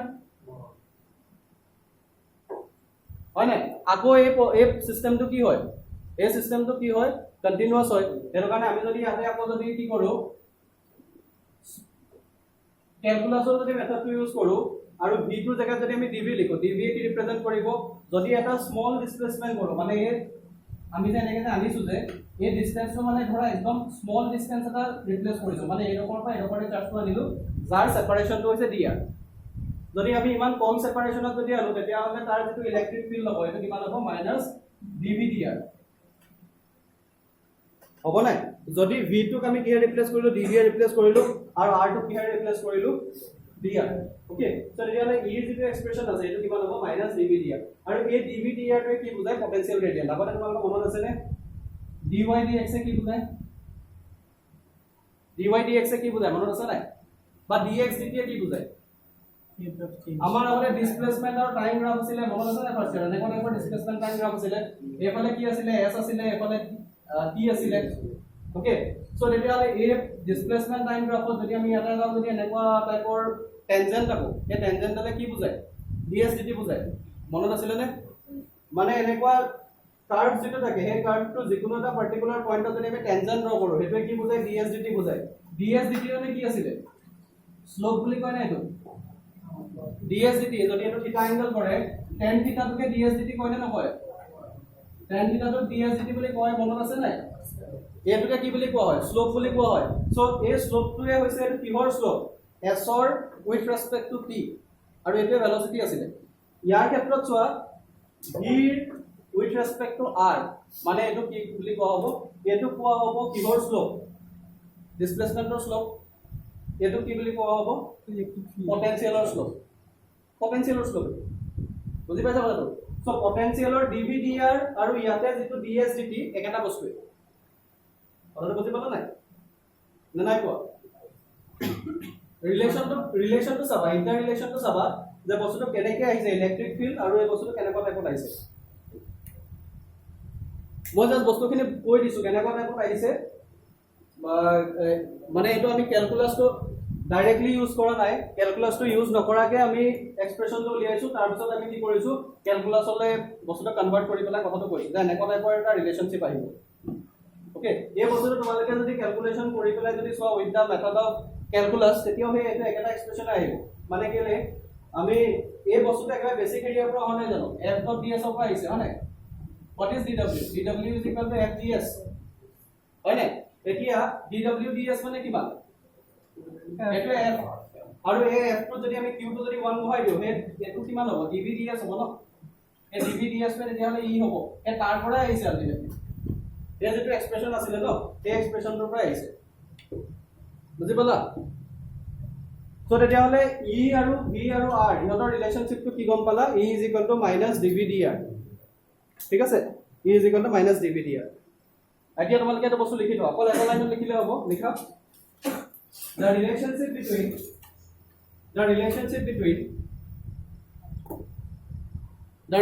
হয়নে আকৌ এই সিস্টেমটো কি হয় এই সিস্টেমটো কি হয় কন্টিনিউয়াস হয় এর কারণে আমি যদি ইয়াতে আকৌ যদি কি কৰো ক্যালকুলাসৰ যদি মেথডটো ইউজ কৰো আৰু v টোৰ জায়গাত যদি আমি dv লিখো dv কি ৰিপ্ৰেজেন্ট কৰিব যদি এটা স্মল ডিসপ্লেসমেন্ট কৰো মানে এই আমি যে এনেকে আনিছো যে এই ডিসটেন্সটো মানে ধৰা একদম স্মল ডিসটেন্স এটা ৰিপ্লেস কৰিছো মানে এৰকৰ পৰা এৰকৰে চাৰ্জটো আনিলো যাৰ সেপাৰেশনটো হৈছে dr যদি আমি ইমান কম সেপাৰেশনত যদি আনো তেতিয়া হলে তাৰ যেটো ইলেক্ট্ৰিক ফিল্ড হ'ব এটো কিমান হ'ব -dvdr হ'ব নাই যদি v টোক আমি কিহে ৰিপ্লেস কৰিলো dv এ ৰিপ্লেস কৰিলো আৰু r টো কিহে ৰিপ্লেস কৰিলো dr ওকে সো তেতিয়াহলে e যেটো এক্সপ্ৰেছন আছে এটো কিমান হ'ব -dvdr আৰু এই dvdr টোৱে কি বুজায় পটেনশিয়াল গ্ৰেডিয়েন্ট আগতে তোমালোকৰ মনত আছে নে dy dx কি বুজায় dy dx কি বুজায় মনত আছে নাই বা dx dt কি বুজায় আমাৰ আগতে ডিসপ্লেসমেন্ট আৰু টাইম গ্ৰাফ আছিল মনত আছে নাই ফাৰ্স্ট ইয়াৰ এনেকুৱা ডিসপ্লেসমেন্ট টাইম গ্ৰাফ আছিল এফালে কি আছিল s আছিল এফালে t আছিল ওকে সো তেতিয়াহলে এই ডিসপ্লেসমেন্ট টাইম গ্ৰাফত যদি আমি এটা যদি এনেকুৱা টাইপৰ টেনজেন্ট থাকো এই টেনজেন্টলে কি বুজায় ডিএসডিটি বুজায় মনত আছিলে নে মানে এনেকুৱা কাৰ্ভ যেটো থাকে সেই কাৰ্ভটো যিকোনো এটা পাৰ্টিকুলাৰ পয়েন্টত যদি আমি টেনজেন্ট ড্ৰ কৰো হেতু কি বুজায় ডিএসডিটি বুজায় ডিএসডিটি মানে কি আছিলে স্লোপ বুলি কয় না এটো ডিএসডিটি যদি এটো থিটা এংগল কৰে tan থিটাটোকে ডিএসডিটি কয় না নকয় tan থিটাটো ডিএসডিটি বুলি কয় মনত আছে নাই এটোকে কি বুলি কোৱা হয় স্লোপ বুলি কোৱা হয় সো এই স্লোপটোৱে হৈছে এটো কিহৰ স্লোপ s ৰ উইথ ৰেসপেক্ট টু t আৰু এটো ভেলোসিটি আছিলে ইয়াৰ ক্ষেত্ৰত চোৱা v with respect to r মানে এটো কি বুলি কোৱা হ'ব এটো কোৱা হ'ব কিহৰ স্লোপ ডিসপ্লেসমেন্টৰ স্লোপ এটো কি বুলি কোৱা হ'ব পটেনশিয়ালৰ স্লোপ বুজি পাইছা কথাটো সো পটেনশিয়ালৰ dv dr আৰু ইয়াতে যেটো ds dt একেটা বস্তুৱে কথাটো বুজি পালা নাই না নাই কোৱা ৰিলেশনটো চাবা ইন্টাৰ ৰিলেশনটো চাবা যে বস্তুটো কেনেকৈ আহিছে ইলেক্ট্ৰিক ফিল্ড আৰু এই বস্তুটো কেনেকুৱা টাইপত আহিছে মই জাস্ট বস্তুখিনি কৈ দিছো কেনেকুৱা টাইপত আহিছে মানে এটো আমি ক্যালকুলাসটো ডাইৰেক্টলি ইউজ কৰা নাই ক্যালকুলাসটো ইউজ নকৰাকে আমি এক্সপ্ৰেশনটো উলিয়াইছো তাৰ পিছত আমি কি কৰিছো ক্যালকুলাসলে বস্তুটো কনভাৰ্ট কৰি পেলাই কথাটো কৈছো যে এনেকুৱা টাইপৰ এটা ৰিলেশনশিপ আহিব ওকে এই বস্তুটো তোমালোকে যদি ক্যালকুলেশন কৰি পেলাই যদি চোৱা with the method of calculus তেতিয়া হয় এটা একটা এক্সপ্ৰেশন আহিব মানে কেলে আমি এই বস্তুটো একটা বেসিক এৰিয়াৰ পৰা অহা নাই জানো f ডট ds ৰ পৰা আহিছে হয় what is dw dw is equal to fds হয় নাই এতিয়া dw ds মানে কিমান এটো f আৰু এই f টো যদি আমি q টো যদি 1 বহাই দিও এটো কিমান হ'ব dv ds হ'ব ন এই dv ds মানে তেতিয়া হলে e হ'ব এই তাৰ পৰা আহিছে আলটিমেটলি এই যেটো এক্সপ্ৰেশন আছিল ন এই এক্সপ্ৰেশনটোৰ পৰা আহিছে বুজি পালা সো তেতিয়া হলে e আৰু v আৰু r ইহঁতৰ ৰিলেশনশিপটো কি গম পালা e dv dr ঠিক আছে e dv dr এতিয়া তোমালোকে এটা বস্তু লিখি দাও অকল এটা লাইনত লিখিলে হ'ব লিখা the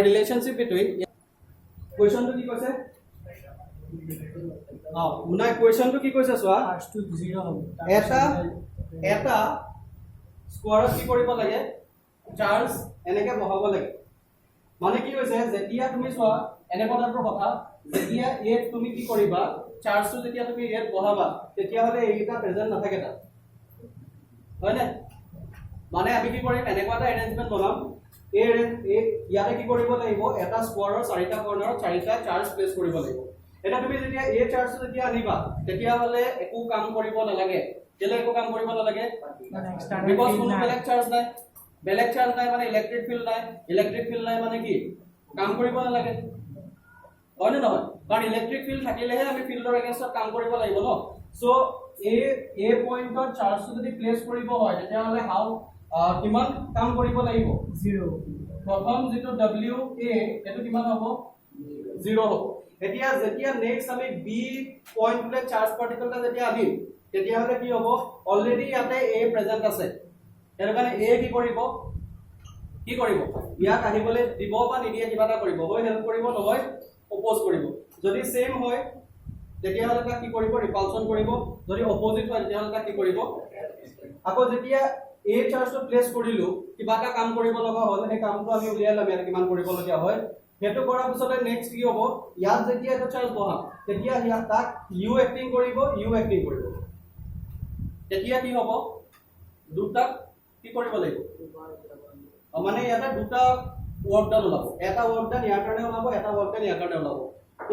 relationship between question to কি কৈছে মুনা question to কি কৈছে সোয়া r to 0 হ'ব এটা স্কোয়াৰত কি কৰিব লাগে চাৰ্জ এনেকে বহাব লাগে মানে কি হৈছে যেতিয়া তুমি সোয়া এনে পদাৰ্থৰ কথা যেতিয়া এ তুমি কি কৰিবা চাৰ্জটো যেতিয়া তুমি এত বহাবা তেতিয়া হলে এইটা প্ৰেজেন্ট নাথাকে তাত হয় না মানে আমি কি কৰিম এনেকুৱা এটা এৰেঞ্জমেন্ট বনাম এই ইয়াতে কি কৰিব লাগিব এটা স্কোয়াৰৰ চাৰিটা কৰ্নাৰত চাৰিটা চাৰ্জ প্লেস কৰিব লাগিব এটা তুমি যেতিয়া এই চাৰ্জটো যেতিয়া আনিবা তেতিয়া হলে একো কাম কৰিব নালাগে কেলে একো কাম কৰিব নালাগে বিকজ কোনো বেলেগ চাৰ্জ নাই মানে ইলেক্ট্ৰিক ফিল্ড নাই মানে কি কাম কৰিব নালাগে হয় নে নহয় কাৰণ ইলেক্ট্ৰিক ফিল্ড থাকিলেহে আমি ফিল্ডৰ এগেইনষ্টত কাম কৰিব লাগিব ন সো এ পইণ্টত চাৰ্জটো যদি প্লেস কৰিব হয় তেতিয়া হলে হাউ কিমান কাম কৰিব লাগিব 0 প্ৰথম যেটো w a এটো কিমান হ'ব 0 হ'ব এতিয়া যেতিয়া নেক্সট আমি বি পইণ্টলে চাৰ্জ পাৰ্টিকলটা যেতিয়া আনিম তেতিয়া হলে কি হ'ব অলৰেডি ইয়াতে a প্ৰেজেন্ট আছে এৰ কাৰণে a কি কৰিব ইয়াক আহিবলৈ দিব বা নিদিয়ে কিবা এটা কৰিব হয় হেল্প কৰিব নহয় অপোজ কৰিব যদি সেম হয় তেতিয়া হলে তা কি কৰিব ৰিপালচন কৰিব যদি অপোজিট হয় তেতিয়া হলে তা কি কৰিব আকৌ যেতিয়া a চাৰ্জটো প্লেস কৰিলো কিবা এটা কাম কৰিব লগা হ'ল সেই কামটো আমি উলিয়াই লম ইয়াত কিমান কৰিব লগা হয় হেতু কৰাৰ পিছতে নেক্সট কি হ'ব ইয়াত যেতিয়া এটা চাৰ্জ বহাম তেতিয়া ইয়াত তাক u এক্টিং কৰিব তেতিয়া কি হ'ব দুটা কি কৰিব লাগিব মানে এটা দুটা ওয়াৰ্ক ডান ওলাব এটা ওয়াৰ্ক ডান ইয়াৰ কাৰণে ওলাব এটা ওয়াৰ্ক ডান ইয়াৰ কাৰণে ওলাব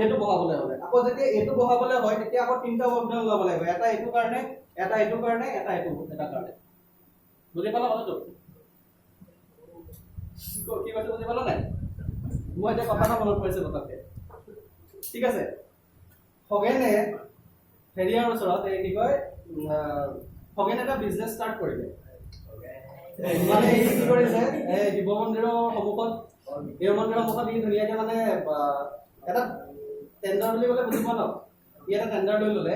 এটো বহাবলৈ হ'লে আকৌ যেতিয়া এটো বহাবলৈ হয় তেতিয়া আকৌ তিনটা ওয়ার্ক ডান ওলাব লাগিব এটা এটো কাৰণে এটা এটো কাৰণে এটা এটো এটা কাৰণে বুজি পালা কথাটো কি কথা বুজি পালা নাই মই এটা কথা মনত পৰিছে কথাতে ঠিক আছে খগেনে হেৰিয়াৰ ওচৰত এই কি কয় খগেনে এটা বিজনেস ষ্টাৰ্ট কৰিলে মানে এই কি কৰিছে এই শিৱ মন্দিৰৰ সন্মুখত এই মন্দিৰৰ সন্মুখত ই ধুনীয়াকে মানে এটা টেন্ডাৰ বুলি ক'লে বুজি পোৱা ন ই এটা টেন্ডাৰ লৈ ল'লে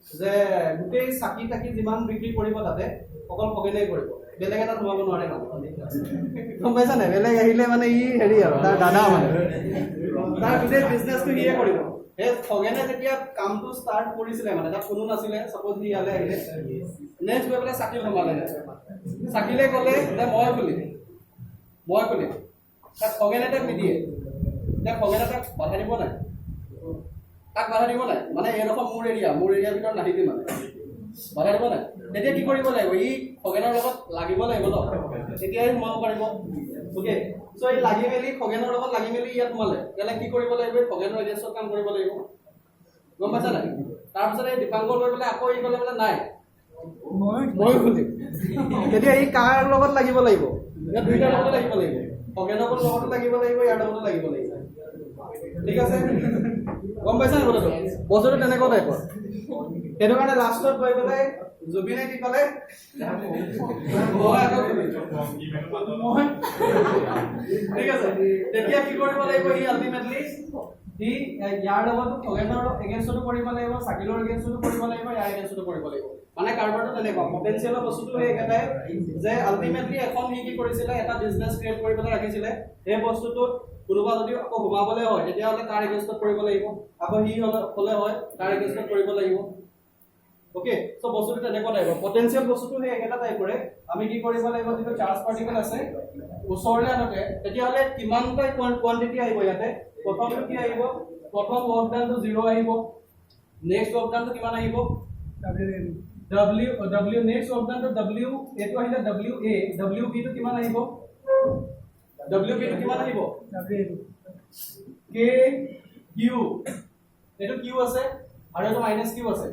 যে গোটেই চাকি তাকি যিমান বিক্ৰী কৰিব তাতে অকল খগেনেই কৰিব বেলেগ এটা সোমাব নোৱাৰে মানে গম পাইছা নাই বেলেগ আহিলে মানে ই হেৰি আৰু তাৰ দাদা মানে তাৰ গোটেই বিজনেছটো সিয়ে কৰিব এই খগেনে যেতিয়া কামটো ষ্টাৰ্ট কৰিছিলে মানে তাত কোনো নাছিলে সাপোজ হি ইয়ালে আহিলে নেক্সট গৈ পেলাই চাকি সোমালে চাকিলে ক'লে যে মই খুলিম তাক খগেনে তাক নিদিয়ে তাক খগেনে তাক বাধা দিব নাই মানে এইডোখৰ মোৰ এৰিয়াৰ ভিতৰত নাহিবি মানে বাধা দিব নাই তেতিয়া কি কৰিব লাগিব ই খগেনৰ লগত লাগিব লাগিব ন তেতিয়াই সোমাব পাৰিব ওকে চ' এই লাগি মেলি খগেনৰ লগত লাগি মেলি ইয়াত সোমালে তেতিয়াহ'লে কি কৰিব লাগিব খগেনৰ এগেইনষ্টত কাম কৰিব লাগিব গম পাইছা নাই তাৰপিছত এই দীপাংকৰ লৈ পেলাই আকৌ ই ক'লে বোলে নাই মই খুলিম তেতিয়া ই কাৰ লগত লাগিব লাগিব ইয়াত দুইটাৰ লগতে লাগিব লাগিব খগেনৰ লগতো লাগিব লাগিব ইয়াৰ লগতো লাগিব লাগিব ঠিক আছে গম পাইছা নাই বস্তুটো তেনেকুৱা টাইপৰ সেইটো কাৰণে লাষ্টত গৈ পেলাই জুবিনে কি ক'লে ঠিক আছে তেতিয়া কি কৰিব লাগিব সি আল্টিমেটলি সি ইয়াৰ লগতো খগেনৰ এগেইনষ্টতো কৰিব লাগিব চাকিলৰ এগেইনষ্টতো কৰিব লাগিব ইয়াৰ এগেইনষ্টতো কৰিব লাগিব মানে কাৰবাৰটো তেনেকুৱা পটেনচিয়েলৰ বস্তুটো সেই একেটাই যে আল্টিমেটলি এখন সি কি কৰিছিলে এটা বিজনেছ ক্ৰিয়েট কৰি পেলাই ৰাখিছিলে সেই বস্তুটোত কোনোবা যদি আকৌ সোমাবলৈ হয় তেতিয়াহ'লে তাৰ এগেইনষ্টত কৰিব লাগিব আকৌ সি হ'লে হয় তাৰ এগেইনষ্টত কৰিব লাগিব ওকে সো বস্তুটো তেনেকুৱা টাইপৰ পটেনচিয়েল বস্তুটো সেই একেটা টাইপৰে আমি কি কৰিব লাগিব যিটো চাৰ্জ পাৰ্টিকেল আছে ওচৰলৈ আনোতে তেতিয়াহ'লে কিমানটা কোৱান্টিটি আহিব ইয়াতে প্ৰথমটো কি আহিব প্ৰথম ৱৰ্ক ডানটো 0 আহিব নেক্সট ৱৰ্ক ডানটো কিমান আহিব w নেক্সট ৱৰ্ক ডানটো w এটো আহিলে w a w b টো কিমান আহিব w b টো কিমান আহিব k q এটো q আছে আৰু এটো মাইনাস q আছে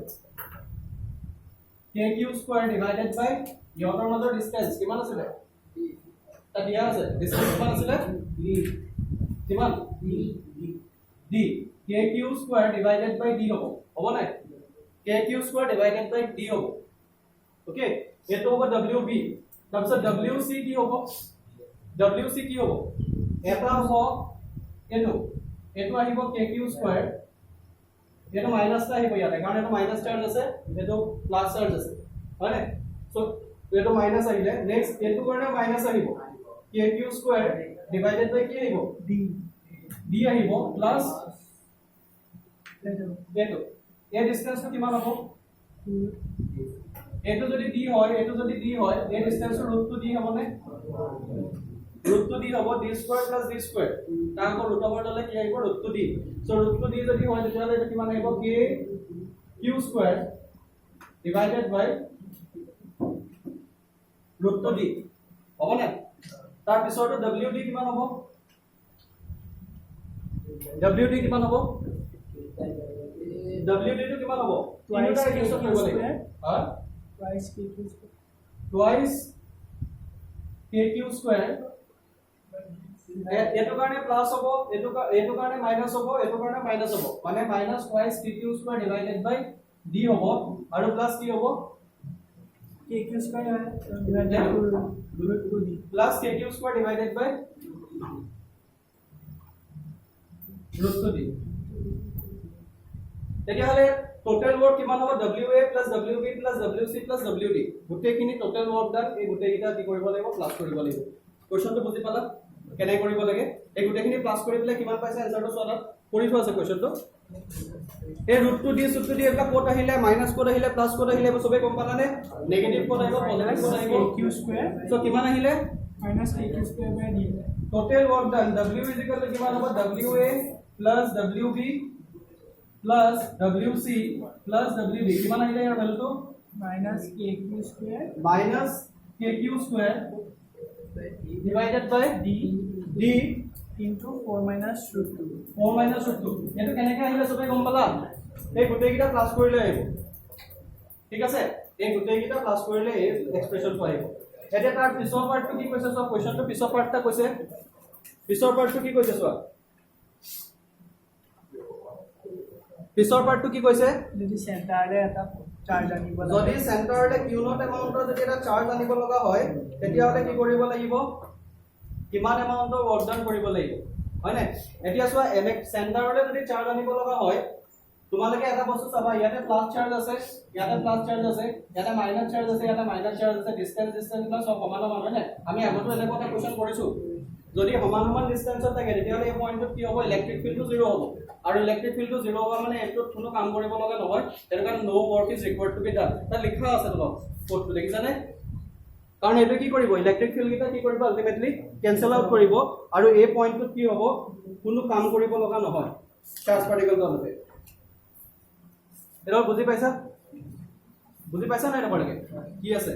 kq square divided by ইহঁতৰ মাজৰ ডিসটেন্স কিমান আছিল তা দিয়া আছে ডিসটেন্স কিমান আছিল কিমান d kq square divided by d হ'ব নাই kq square divided by d হ'ব ওকে এটো হ'ব wb তাৰপিছত wc কি হ'ব এটা হ'ব এটো আহিব kq square এটো মাইনাসটা আহিব ইয়াতে কাৰণ এটো মাইনাস চাৰ্জ আছে এটো প্লাস চাৰ্জ আছে হয় সো এটো মাইনাস আহিলে নেক্সট এটো কাৰণে মাইনাস আহিব kq স্কয়াৰ ডিভাইডেড বাই কি আহিব d আহিব প্লাস এটো এই ডিসটেন্সটো কিমান হ'ব এটো যদি d হয় এই ডিসটেন্সটো √2d হ'বনে √2d হ'ব d square plus d square তাৰ আকৌ ৰুট ওভাৰ ল'লে কি আহিব √2d সো √2d যদি হয় তেতিয়াহ'লে এটা কিমান আহিব k q square divided by √2d হ'ব না তাৰ পিছৰটো wd কিমান হ'ব wd টো কিমান হ'ব twice kq স্কয়াৰ এটো কাৰণে প্লাস হ'ব এটো কাৰণে মাইনাস হ'ব এটো কাৰণে মাইনাস হ'ব মানে minus twice kq square divided by d হ'ব আৰু প্লাস কি হ'ব kq square divided √2d plus kq square divided by √2d তেতিয়াহ'লে টোটাল ওয়ার্ক কিমান হ'ব wa wb wc wd গুটেখিনি টোটাল ওয়ার্ক ডান এই গুটেকিটা কি কৰিব লাগিব প্লাস কৰিব লাগিব কোৱেশ্চনটো বুজি পালা কেনে কৰিব লাগে এই গুটেখিনি প্লাস কৰি দিলে কিমান পাইছে আনসাৰটো চলা কৰি থোৱা আছে কোৱেশ্চনটো এই √2d √2d এটা কোড আহিলে মাইনাস কোড আহিলে প্লাস কোড আহিলে সবে গম পালানে নেগেটিভ কোড আহিব পজিটিভ কোড আহিব q স্কয়াৰ সো কিমান আহিলে মাইনাস kq স্কয়াৰ বাই d টোটাল ওয়ার্ক ডান w কিমান হ'ব wa wb plus wc plus wd কিমান আহিলে ইয়াৰ ভ্যালুটো -kq square divided by d into 4 √2 এটো কেনেকৈ আহিলে সবে গম পালা এই গুটেকিটা প্লাস কৰিলে আহিব ঠিক আছে এই গুটেকিটা প্লাস কৰিলে এই এক্সপ্ৰেছনটো আহিব এতিয়া তাৰ পিছৰ পাৰ্টটো কি কৈছে সব কোৱেশ্চনটো পিছৰ পাৰ্টটা কৈছে পিছৰ পাৰ্টটো কি কৈছে সব পিছৰ পাৰ্টটো কি কৈছে যদি সেন্টাৰলে এটা চাৰ্জ আনিব যদি সেন্টাৰলে q নট এমাউন্টৰ যদি এটা চাৰ্জ আনিব লগা হয় তেতিয়া হলে কি কৰিব লাগিব কিমান এমাউন্টৰ ওয়াৰ্ক ডান কৰিব লাগিব হয় না এতিয়া চোৱা সেন্টাৰলে যদি চাৰ্জ আনিব লগা হয় তোমালোকে এটা বস্তু চাবা ইয়াতে প্লাস চাৰ্জ আছে ইয়াতে মাইনাস চাৰ্জ আছে ডিসটেন্স প্লাস সব সমান হয় না আমি আগতো এটা কথা কোৱেশ্চন কৰিছো যদি সমান ডিসটেন্সত থাকে তেতিয়াহলে এই পইণ্টত কি হ'ব ইলেক্ট্ৰিক ফিল্ডটো 0 হ'ব আৰু ইলেক্ট্ৰিক ফিল্ডটো 0 হোৱা মানে এটোত কোনো কাম কৰিব লগা নহয় তেনে কাৰণ নো work is required to be done তা লিখা আছে তলত কোডটো দেখিছানে কাৰণ এইটো কি কৰিব ইলেক্ট্ৰিক ফিল্ড কিটা কি কৰিব আলটিমেটলি কেনসেল আউট কৰিব আৰু এই পইণ্টত কি হ'ব কোনো কাম কৰিব লগা নহয় চাৰ্জ পাৰ্টিকলটো আছে এটো বুজি পাইছা নাই আপোনালোকে কি আছে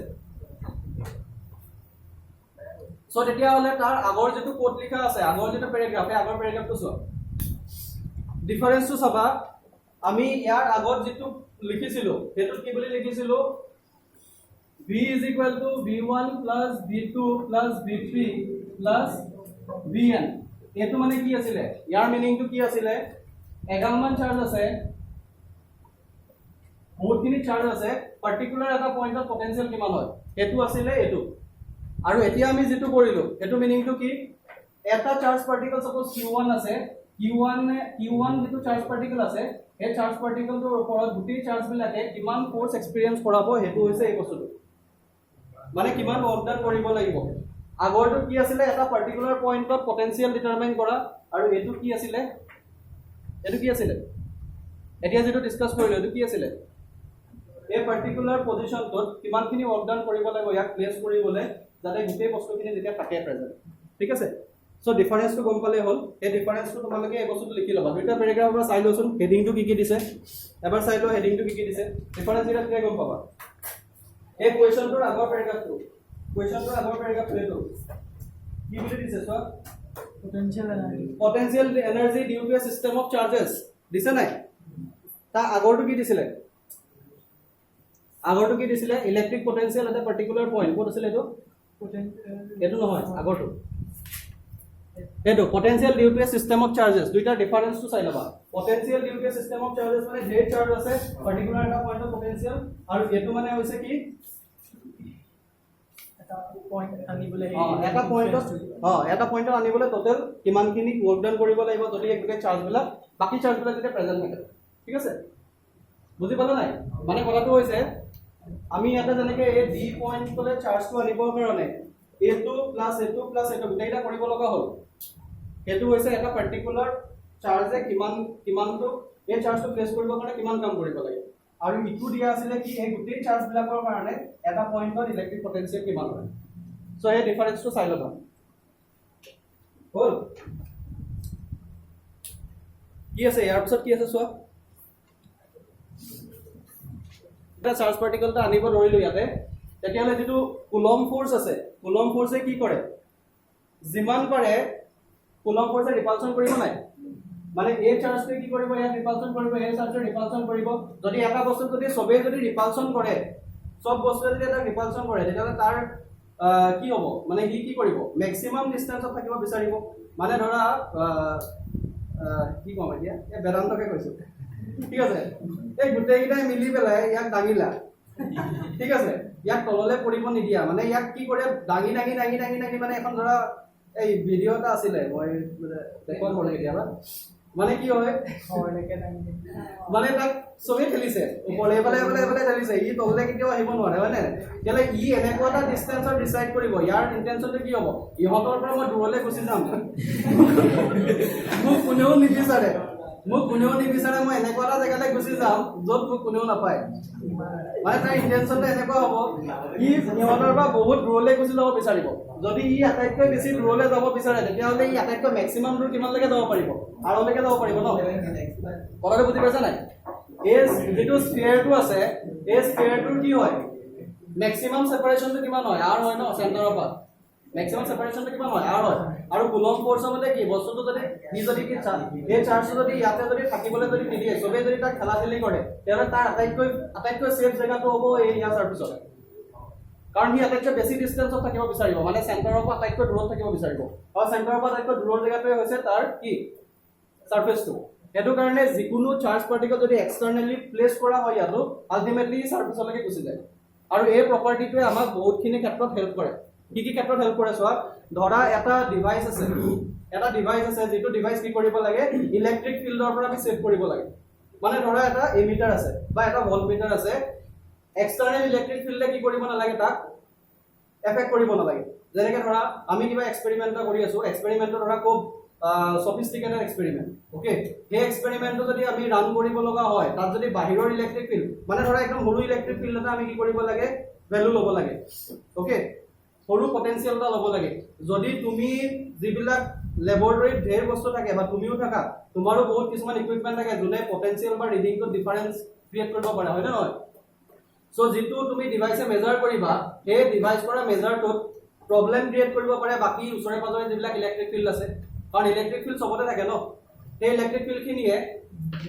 সো তেতিয়া হলে তাৰ আগৰ যেটো কোড লিখা আছে আগৰ যেটো প্যাৰাগ্ৰাফ আগৰ প্যাৰাগ্ৰাফটো চোৱা ডিফাৰেন্সটো চাবা আমি ইয়াৰ আগত যেটো লিখিছিলো হেতু কি বুলি লিখিছিলো V is equal to V1 plus V2 plus V3 plus Vn এটো মানে কি আছিল ইয়াৰ মিনিংটো কি আছিল এগালমান চাৰ্জ আছে বহুতখিনি চাৰ্জ আছে পাৰ্টিকুলাৰ এটা পইণ্টত পটেনশিয়াল কিমান হয় এটো আছিল এটো আৰু এতিয়া আমি যেটো কৰিলো এটো মিনিংটো কি এটা চাৰ্জ পাৰ্টিকল সপোজ Q1 আছে Q1 যেটো চাৰ্জ পাৰ্টিকল আছে এই চাৰ্জ পাৰ্টিকলটোৰ ওপৰত দুটি চাৰ্জ বিলাকে কিমান ফোৰ্স এক্সপেৰিয়েন্স কৰাব হেতু হৈছে এই বস্তুটো মানে কিমান ওয়াৰ্ক ডান কৰিব লাগিব আগৰটো কি আছিল এটা পাৰ্টিকুলাৰ পইণ্টত পটেনশিয়াল ডিটাৰমাইন কৰা আৰু এটো কি আছিল এতিয়া যেটো ডিসকাস কৰিলো এটো কি আছিল এই পাৰ্টিকুলাৰ পজিশনটোত কিমানখিনি ওয়াৰ্ক ডান কৰিব লাগিব ইয়াক প্লেস কৰিবলৈ যাতে গোটেই বস্তুখিনি যেতিয়া থাকে প্ৰেজেন্ট ঠিক আছে সো ডিফাৰেন্সটো গম পালে হল এই ডিফাৰেন্সটো তোমালোকে এই বস্তুটো লিখি লবা দুটা প্যাৰাগ্ৰাফৰ পৰা চাই লওঁচোন হেডিংটো কি দিছে এবাৰ চাই লও হেডিংটো কি দিছে ডিফাৰেন্স এটা কি গম পাবা এই কোৱেশ্চনটোৰ আগৰ প্যাৰাগ্ৰাফটো এটো কি বুলি দিছে চোৱা potential energy due to a system of charges দিছে নাই তা আগৰটো কি দিছিলে ইলেক্ট্ৰিক পটেনশিয়াল এটা পাৰ্টিকুলাৰ পইণ্ট কোড আছিল এটো নহয় আগৰটো এটো potential due to a system of charges দুইটা ডিফাৰেন্সটো চাই লবা potential due to a system of charges মানে যে চাৰ্জ আছে পাৰ্টিকুলাৰ এটা পইণ্টৰ পটেনশিয়াল আৰু এটো মানে হৈছে কি এটা পইণ্টত আনিবলৈ টোটাল কিমানখিনি ওয়াৰ্ক ডান কৰিব লাগিব যদি একগুটে চাৰ্জবিলাক বাকি চাৰ্জবিলাক যেতিয়া প্ৰেজেন্ট থাকে ঠিক আছে বুজি পালা নাই মানে কথাটো হৈছে আমি এটা যেনেকৈ এই ডি পইণ্টলৈ চাৰ্জটো আনিবৰ কাৰণে এটো প্লাস এটো গোটেইটা কৰিব লগা হ'ল হেতু হৈছে এটা পাৰ্টিকুলাৰ চাৰ্জে কিমানটো এই চাৰ্জটো প্লেস কৰিবৰ কাৰণে কিমান কাম কৰিব লাগে আৰু ইটো দিয়া আছিল কি এই গোটেই চাৰ্জ বিলাকৰ কাৰণে এটা পইণ্টত ইলেক্ট্ৰিক পটেনশিয়াল কিমান হয় সো এই ডিফাৰেন্সটো চাই লবা হল কি আছে ইয়াৰ পিছত কি আছে চোৱা এটা চাৰ্জ পাৰ্টিকলটা আনিব ধৰিলো ইয়াতে তেতিয়ালে যেটো কুলম ফোৰ্স আছে কুলম ফোৰ্সে কি কৰে যিমান পাৰে কুলম ফোৰ্সে ৰিপালশন কৰিব নাই মানে এই চাৰ্জটো কি কৰিব ইয়াত ৰিপালশন কৰিব এই চাৰ্জটো ৰিপালশন কৰিব যদি এটা বস্তু যদি সবে যদি ৰিপালশন কৰে সব বস্তু যদি এটা ৰিপালশন কৰে তেতিয়ালে তাৰ কি হ'ব মানে কি কৰিব ম্যাক্সিমাম ডিসটেন্সত থাকিব বিচাৰিব মানে ধৰা কি কম এতিয়া এই বেদান্তকে কৈছো ঠিক আছে এই গুটেইটাই মিলি পেলাই ইয়াক দাঙিলা ঠিক আছে ইয়াক তললে পৰিব নিদিয়া মানে ইয়াক কি কৰে দাঙি মানে এখন ধৰা এই ভিডিও এটা আছিলে মই দেখুৱাম পৰে কেতিয়াবা মানে কি হয় মানে তাক সবে খেলিছে ওপৰে বলে খেলিছে ই তললে কেতিয়াও আহিব নোৱাৰে হয়নে কেলে ই এনেকুৱা এটা ডিসটেন্সৰ ডিসাইড কৰিব ইয়াৰ ইন্টেনশনটো কি হ'ব ইহঁতৰ পৰা মই দূৰলে গুচি যাম মোক কোনেও নিবিচাৰে মই এনেকুৱা এটা জেগালৈ গুচি যাম য'ত মোক কোনেও নাপায় মানে তাৰ ইন্টেনশনটো এনেকুৱা হ'ব ই ইহঁতৰ পৰা বহুত দূৰলে গুচি যাব বিচাৰিব যদি ই আটাইতকৈ বেছি দূৰলে যাব বিচাৰে তেতিয়াহ'লে ই আটাইতকৈ ম্যাক্সিমাম দূৰ কিমানলৈকে যাব পাৰিব আৰলৈকে যাব পাৰিব ন কথাটো বুজি পাইছা নাই এই যেটো স্ফিয়াৰটো আছে এই স্ফিয়াৰটোৰ কি হয় ম্যাক্সিমাম সেপাৰেশনটো কিমান হয় আৰ হয় ন সেন্টাৰৰ পৰা ম্যাক্সিমাম সেপাৰেশনটো কিমান হয় আৰ হয় আৰু কুলম ফোৰ্সৰ মতে কি বস্তুটো যদি ই যদি কি এই চাৰ্জটো যদি ইয়াতে যদি থাকিবলৈ যদি নিদিয়ে সবে যদি তাক খেলাখেলি কৰে তেতিয়াহ'লে তাৰ আটাইতকৈ সেফ জেগাটো হ'ব এই ইয়াৰ চাৰ্ভিচত কাৰণ ই আটাইতকৈ বেছি ডিসটেন্সত থাকিব বিচাৰিব মানে সেন্টাৰৰ পৰা আটাইতকৈ দূৰত থাকিব বিচাৰিব আৰু সেন্টাৰৰ পৰা আটাইতকৈ দূৰৰ জেগাটোৱে হৈছে তাৰ কি সাৰফেসটো এটো কাৰণে যিকোনো চাৰ্জ পাৰ্টিকল যদি এক্সটাৰ্নালি প্লেস কৰা হয় ইয়াতো আলটিমেটলি সাৰফেসলৈকে গুচি যায় আৰু এই প্ৰপাৰ্টিটোৱে আমাক বহুতখিনি ক্ষেত্ৰত হেল্প কৰে কি ক্ষেত্ৰত হেল্প কৰে চোৱা ধৰা এটা ডিভাইস আছে যেটো ডিভাইস কি কৰিব লাগে ইলেক্ট্ৰিক ফিল্ডৰ পৰা আমি সেভ কৰিব লাগে মানে ধৰা এটা এমিটাৰ আছে বা এটা ভল্টমিটাৰ আছে এক্সটাৰ্নাল ইলেক্ট্ৰিক ফিল্ডে কি কৰিব নালাগে তাক এফেক্ট কৰিব নালাগে যেনেকৈ ধৰা আমি কিবা এক্সপেৰিমেন্ট কৰি আছো এক্সপেৰিমেন্ট ধৰা খুব সফিষ্টিকেটেড এক্সপেৰিমেন্ট ওকে এই এক্সপেৰিমেন্টটো যদি আমি ৰান কৰিব লগা হয় তাত যদি বাহিৰৰ ইলেক্ট্ৰিক ফিল্ড মানে ধৰা একদম সৰু ইলেক্ট্ৰিক ফিল্ড এটা আমি কি কৰিব লাগে ভ্যালু ল'ব লাগে ওকে সৰু পটেনচিয়েল এটা ল'ব লাগে যদি তুমি যিবিলাক লেবৰেটৰীত ঢেৰ বস্তু থাকে বা তুমিও থাকা তোমাৰো বহুত কিছুমান ইকুইপমেণ্ট থাকে যোনে পটেনচিয়েল বা ৰিডিংটো ডিফাৰেঞ্চ ক্ৰিয়েট কৰিব পাৰে হয় নে নহয় সো যেটো তুমি ডিভাইসে মেজাৰ কৰিবা এই ডিভাইস কৰা মেজাৰটোত প্ৰবলেম ক্ৰিয়েট কৰিব পাৰে বাকি ওচৰে পাজৰে যিবিলাক ইলেক্ট্ৰিক ফিল্ড আছে কাৰণ ইলেক্ট্ৰিক ফিল্ড সবতে থাকে ন এই ইলেক্ট্ৰিক ফিল্ড খিনিয়ে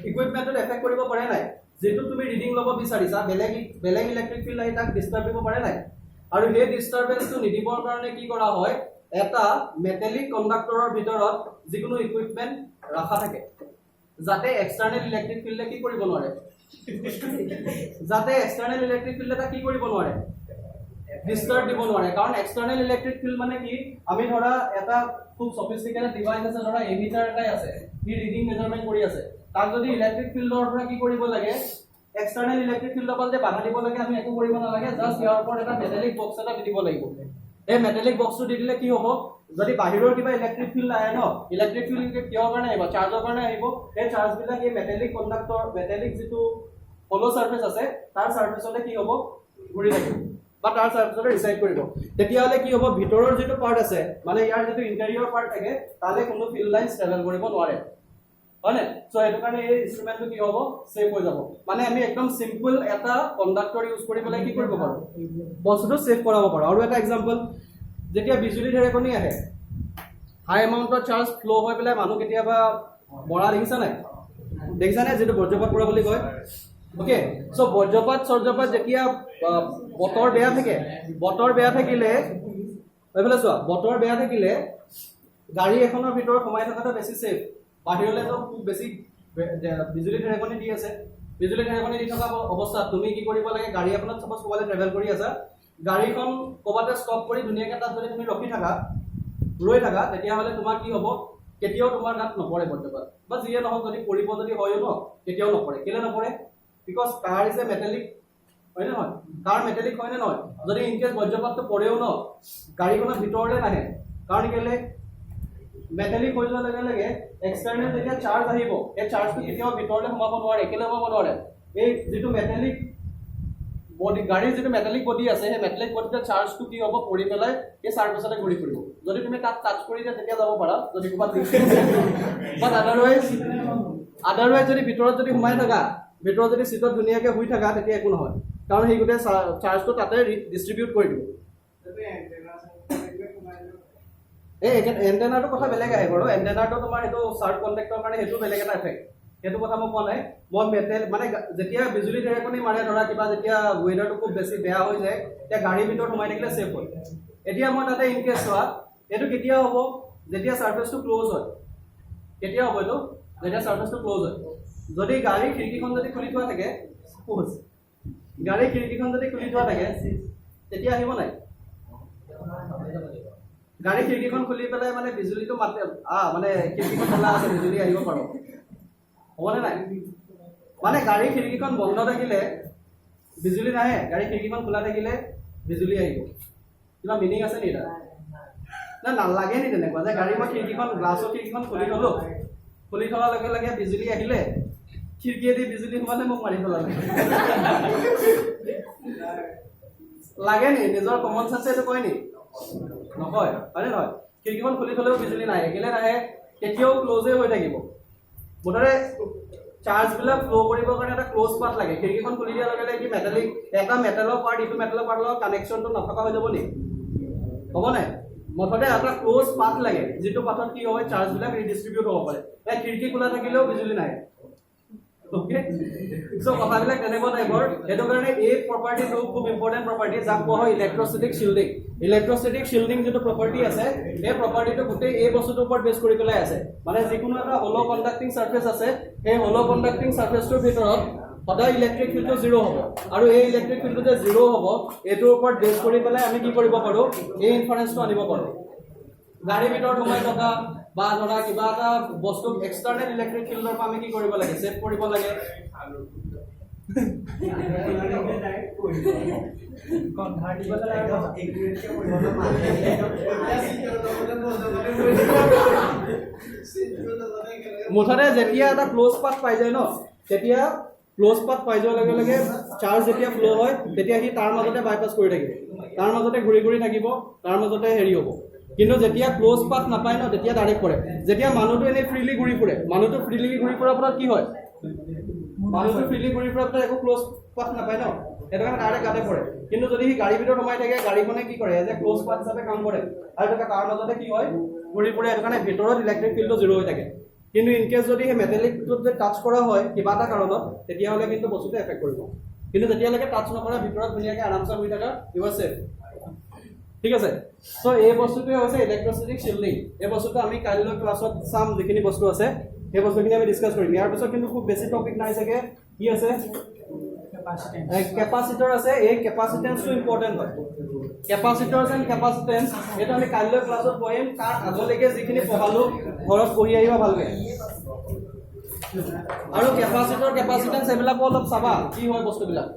ইকুইপমেণ্টত এফেক্ট কৰিব পাৰে নাই যেটো তুমি ৰিডিং ল'ব বিচাৰিছা বেলেগ ইলেক্ট্ৰিক ফিল্ড আহি তাক ডিস্টাৰ্ব কৰিব পাৰে নাই আৰু এই ডিস্টাৰবেন্সটো নিদিবৰ কাৰণে কি কৰা হয় এটা মেটালিক কণ্ডাক্টৰৰ ভিতৰত যিকোনো ইকুইপমেন্ট ৰাখা থাকে যাতে এক্সটাৰ্নেল ইলেক্ট্ৰিক ফিল্ডে কি কৰিব নোৱাৰে যাতে এক্সটাৰ্নেল ইলেক্ট্ৰিক ফিল্ডে কি কৰিব নোৱাৰে ডিস্টাৰ্ব দিব নোৱাৰে কাৰণ এক্সটাৰ্নেল ইলেক্ট্ৰিক ফিল্ড মানে কি আমি ধৰা এটা খুব সফিস্টিকেটেড ডিভাইস আছে ধৰা এমিটাৰ এটাই আছে ই ৰিডিং মেজাৰমেন্ট কৰি আছে তাক যদি ইলেক্ট্ৰিক ফিল্ডৰ পৰা কি কৰিব লাগে এক্সটাৰ্নেল ইলেক্ট্ৰিক ফিল্ডৰ পৰা যে বাধা দিব লাগে আমি একো কৰিব নালাগে জাস্ট ইয়াৰ ওপৰত এটা মেটালিক বক্স এটা দি দিব লাগিব এই মেটালিক বক্সটো দি দিলে কি হ'ব যদি বাহিৰৰ কিবা ইলেক্ট্ৰিক ফিল্ড আহে ন ইলেক্ট্ৰিক ফিল্ড কিহৰ কাৰণে আহিব চাৰ্জৰ কাৰণে আহিব এই চাৰ্জ বিলাক এই মেটালিক কণ্ডাক্টৰ মেটালিক যেটো হলো সাৰফেস আছে তাৰ সাৰফেসতে কি হ'ব ঘূৰি থাকিব বা তাৰ সাৰফেসতে ৰিসাইড কৰিব তেতিয়া হলে কি হ'ব ভিতৰৰ যেটো পাৰ্ট আছে মানে ইয়াৰ যেটো ইন্টেৰিয়ৰ পাৰ্ট থাকে তালে কোনো ফিল্ড লাইনছ ট্ৰেভেল কৰিব নোৱাৰে হয়নে সো এটো কাৰণে এই ইনস্ট্ৰুমেন্টটো কি হ'ব সেভ হৈ যাব মানে আমি একদম সিম্পল এটা কণ্ডাক্টৰ ইউজ কৰি পেলাই কি কৰিব পাৰো বস্তুটো সেভ কৰাব পাৰো আৰু এটা এক্সাম্পল যেতিয়া বিজুলী ঢেৰেকনি আহে হাই এমাউন্টৰ চাৰ্জ ফ্লো হৈ পেলাই মানুহ কেতিয়াবা মৰা দেখিছা নাই যেটো বজ্ৰপাত পৰা বুলি কয় ওকে সো বজ্ৰপাত যেতিয়া বতৰ বেয়া থাকিলে এইফালে চোৱা বতৰ বেয়া থাকিলে গাড়ী এখনৰ ভিতৰত সোমাই থকাটো বেছি সেফ বাহিৰলে তো খুব বেছি বিজুলী ঢেৰেকনি দি আছে বিজুলী ঢেৰেকনি দি থকা অৱস্থাত তুমি কি কৰিব লাগে গাড়ী এখনত সপোজ ক'বালে ট্ৰেভেল কৰি আছা গাড়ীখন ক'বাতে ষ্টপ কৰি ধুনীয়াকৈ তাত যদি তুমি ৰৈ থাকা তেতিয়া হলে তোমাৰ কি হ'ব কেতিয়াও তোমাৰ গাত নপৰে বজ্ৰপাত বা যিয়ে নহওক যদি পৰিব যদি হয়ও ন কেতিয়াও নপৰে কেলে নপৰে because car is a metallic হয় নে নহয় কাৰ মেটালিক হয় নে নহয় যদি ইন কেছ বজ্ৰপাতটো পৰেও ন গাড়ীখনৰ ভিতৰলে নাহে কাৰণ কেলে মেটালিক হৈ যোৱাৰ লগে লগে এক্সটাৰ্নেল যেতিয়া চাৰ্জ আহিব এই চাৰ্জটো কেতিয়াও ভিতৰলে সোমাব নোৱাৰে কেলে সোমাব নোৱাৰে এই যেটো মেটালিক বডি গাড়ীৰ যেটো মেটালিক বডি আছে সেই মেটালিক বডিৰ চাৰ্জটো কি হ'ব পৰি পেলাই এই সাৰফেসতে ঘূৰি ফুৰিব যদি তুমি তাত টাচ কৰি দিয়া তেতিয়া যাব পাৰা যদি কিবা বাট আদাৰৱাইজ যদি ভিতৰত যদি সোমাই থাকা ভিতৰত যদি সিটত ধুনীয়াকৈ শুই থাকা তেতিয়া একো নহয় কাৰণ সেই গোটে চাৰ্জটো তাতে ডিস্ট্ৰিবিউট কৰি দিব এই এন্টেনাৰটো কথা বেলেগ আহে বাৰু এন্টেনাৰটো তোমাৰ হেতু সাৰ্ভ কন্টাক্টৰ কাৰণে হেতু বেলেগ এটা এফেক্ট হেতু কথা মই কোৱা নাই মই মেটেল মানে যেতিয়া বিজুলী ঢেৰেকনি মাৰে ধৰা কিবা যেতিয়া ওয়েদাৰটো খুব বেছি বেয়া হৈ যায় তেতিয়া গাড়ীৰ ভিতৰত সোমাই থাকিলে সেফ হয় এতিয়া মই তাতে ইন কেছ চোৱা এটো কেতিয়া হ'ব যেতিয়া সাৰফেসটো ক্লোজ হয় কেতিয়া হ'ব এটো যেতিয়া সাৰফেসটো ক্লোজ হয় যদি গাড়ীৰ খিৰিকীখন যদি খুলি থোৱা থাকে সপোজ গাড়ীৰ খিৰিকীখন যদি খুলি থোৱা থাকে তেতিয়া আহিব নাই গাড়ী খিৰিকীখন খুলি পেলাই মানে বিজুলীটো মাতে মানে খিৰিকীখন খোলা আছে বিজুলী আহিব পাৰো হ'বনে নাই মানে গাড়ী খিৰিকীখন বন্ধ থাকিলে বিজুলী নাহে গাড়ী খিৰিকীখন খোলা থাকিলে বিজুলী আহিব কিবা মিনিং আছে নি এটা না নালাগে নি তেনেকুৱা যে গাড়ী মই খিৰিকীখন গ্লাছৰ খিৰিকীখন খুলি থোৱাৰ লগে লগে বিজুলী আহিলে খিৰিকীয়েদি বিজুলী সোমালে মোক মাৰি পেলালে লাগে নি নিজৰ কমন চেন্সে এইটো কয় নি নকয় হয়নে নহয় খিৰিকীখন খুলি থলেও বিজুলী নাহে কেলে নাহে কেতিয়াও ক্লোজে হৈ থাকিব মুঠতে চাৰ্জ বিলাক ফ্লো কৰিবৰ কাৰণে এটা ক্লোজ পাথ লাগে খিৰিকীখন খুলি দিয়াৰ লগে লগে কি মেটালিক এটা মেটালৰ পাৰ্ট ইটো মেটালৰ পাৰ্টৰ লগত কানেকশ্যনটো নথকা হৈ যাব নি হ'ব নাই মুঠতে এটা ক্লোজ পাথ লাগে যিটো পাথত কি হয় চাৰ্জ বিলাক ৰিডিস্ট্ৰিবিউট হ'ব পাৰে এই খিৰিকী খোলা থাকিলেও বিজুলী নাহে ওকে সো কথাবিলাক তেনেকুৱা টাইপৰ এটো কাৰণে এই প্ৰপাৰ্টিটো খুব ইম্পৰ্টেন্ট প্ৰপাৰ্টি যাক কোৱা হয় ইলেক্ট্ৰোষ্টেটিক শিল্ডিং যেটো প্ৰপাৰ্টি আছে এই প্ৰপাৰ্টিটো গোটেই এই বস্তুটোৰ ওপৰত বেছ কৰি পেলাই আছে মানে যিকোনো এটা হলো কণ্ডাক্টিং সাৰফেস আছে সেই হলো কণ্ডাক্টিং সাৰফেসটোৰ ভিতৰত সদায় ইলেক্ট্ৰিক ফিল্ডটো 0 হ'ব আৰু এই ইলেক্ট্ৰিক ফিল্ডটো যে 0 হ'ব এটোৰ ওপৰত বেছ কৰি পেলাই আমি কি কৰিব পাৰো এই ইনফাৰেন্সটো আনিব পাৰো গাড়ীৰ ভিতৰত সোমাই থকা বা ধৰা কিবা এটা বস্তু এক্সটাৰ্নেল ইলেক্ট্ৰিক ফিল্ডৰ পৰা আমি কি কৰিব লাগে সেভ কৰিব লাগে মুঠতে যেতিয়া এটা ক্লোজ পাথ পাই যায় ন তেতিয়া ক্লোজ পাথ পাই যোৱাৰ লগে লগে চাৰ্জ যেতিয়া ফ্ল' হয় তেতিয়া সি তাৰ মাজতে বাইপাছ কৰি থাকিব, তাৰ মাজতে ঘূৰি ঘূৰি থাকিব, তাৰ মাজতে হেৰি হ'ব। কিন্তু যেতিয়া ক্লোজ পাথ নাপায় ন তেতিয়া ডাইৰেক্ট পৰে। যেতিয়া মানুহটো এনেই ফ্ৰীলি ঘূৰি ফুৰে, মানুহটো ফ্ৰীলি ঘূৰি ফুৰাৰ ফলত কি হয়, মানুহটো ফ্ৰীলি ঘূৰি ফুৰাৰ ফলত একো ক্লোজ পাথ নাপায় ন, সেইটো কাৰণে ডাইৰেক্ট গাতে পৰে। কিন্তু যদি সি গাড়ীৰ ভিতৰত সোমাই থাকে, গাড়ীখনে কি কৰে, এজ এ ক্লোজ পাথ হিচাপে কাম কৰে আৰু তাৰ মাজতে কি হয় ঘূৰি ফুৰে, সেইটো কাৰণে ভিতৰত ইলেক্ট্ৰিক ফিল্ডটো জিৰ' হৈ থাকে। কিন্তু ইনকেছ যদি সেই মেটেলিকটোত যদি টাচ কৰা হয় কিবা এটা কাৰণত, তেতিয়াহ'লে কিন্তু বস্তুটো এফেক্ট কৰিব। কিন্তু যেতিয়ালৈকে টাচ নকৰা, ভিতৰত ধুনীয়াকৈ আৰামছে হৈ থাকা, ইউ আৰ ছেফ। ঠিক আছে, চ' এই বস্তুটোৱে হৈছে ইলেক্ট্ৰষ্টেটিক শ্বিল্ডিং। এই বস্তুটো আমি কাইলৈ ক্লাছত চাম, যিখিনি বস্তু আছে সেই বস্তুখিনি আমি ডিছকাছ কৰিম। ইয়াৰ পিছত কিন্তু খুব বেছি টপিক নাই চাগে, কি আছে, কেপাচিটৰ আছে। এই কেপাচিটেন্সটো ইম্পৰ্টেণ্ট হয়। কেপাচিটৰ্ছ এণ্ড কেপাচিটেন্স এইটো আমি কাইলৈ ক্লাছত পঢ়িম। তাৰ আগলৈকে যিখিনি পঢ়ালো ঘৰত পঢ়ি আহিবা ভালকে। আৰু কেপাচিটৰ কেপাচিটেন্স এইবিলাকো অলপ চাবা কি হয় বস্তুবিলাক।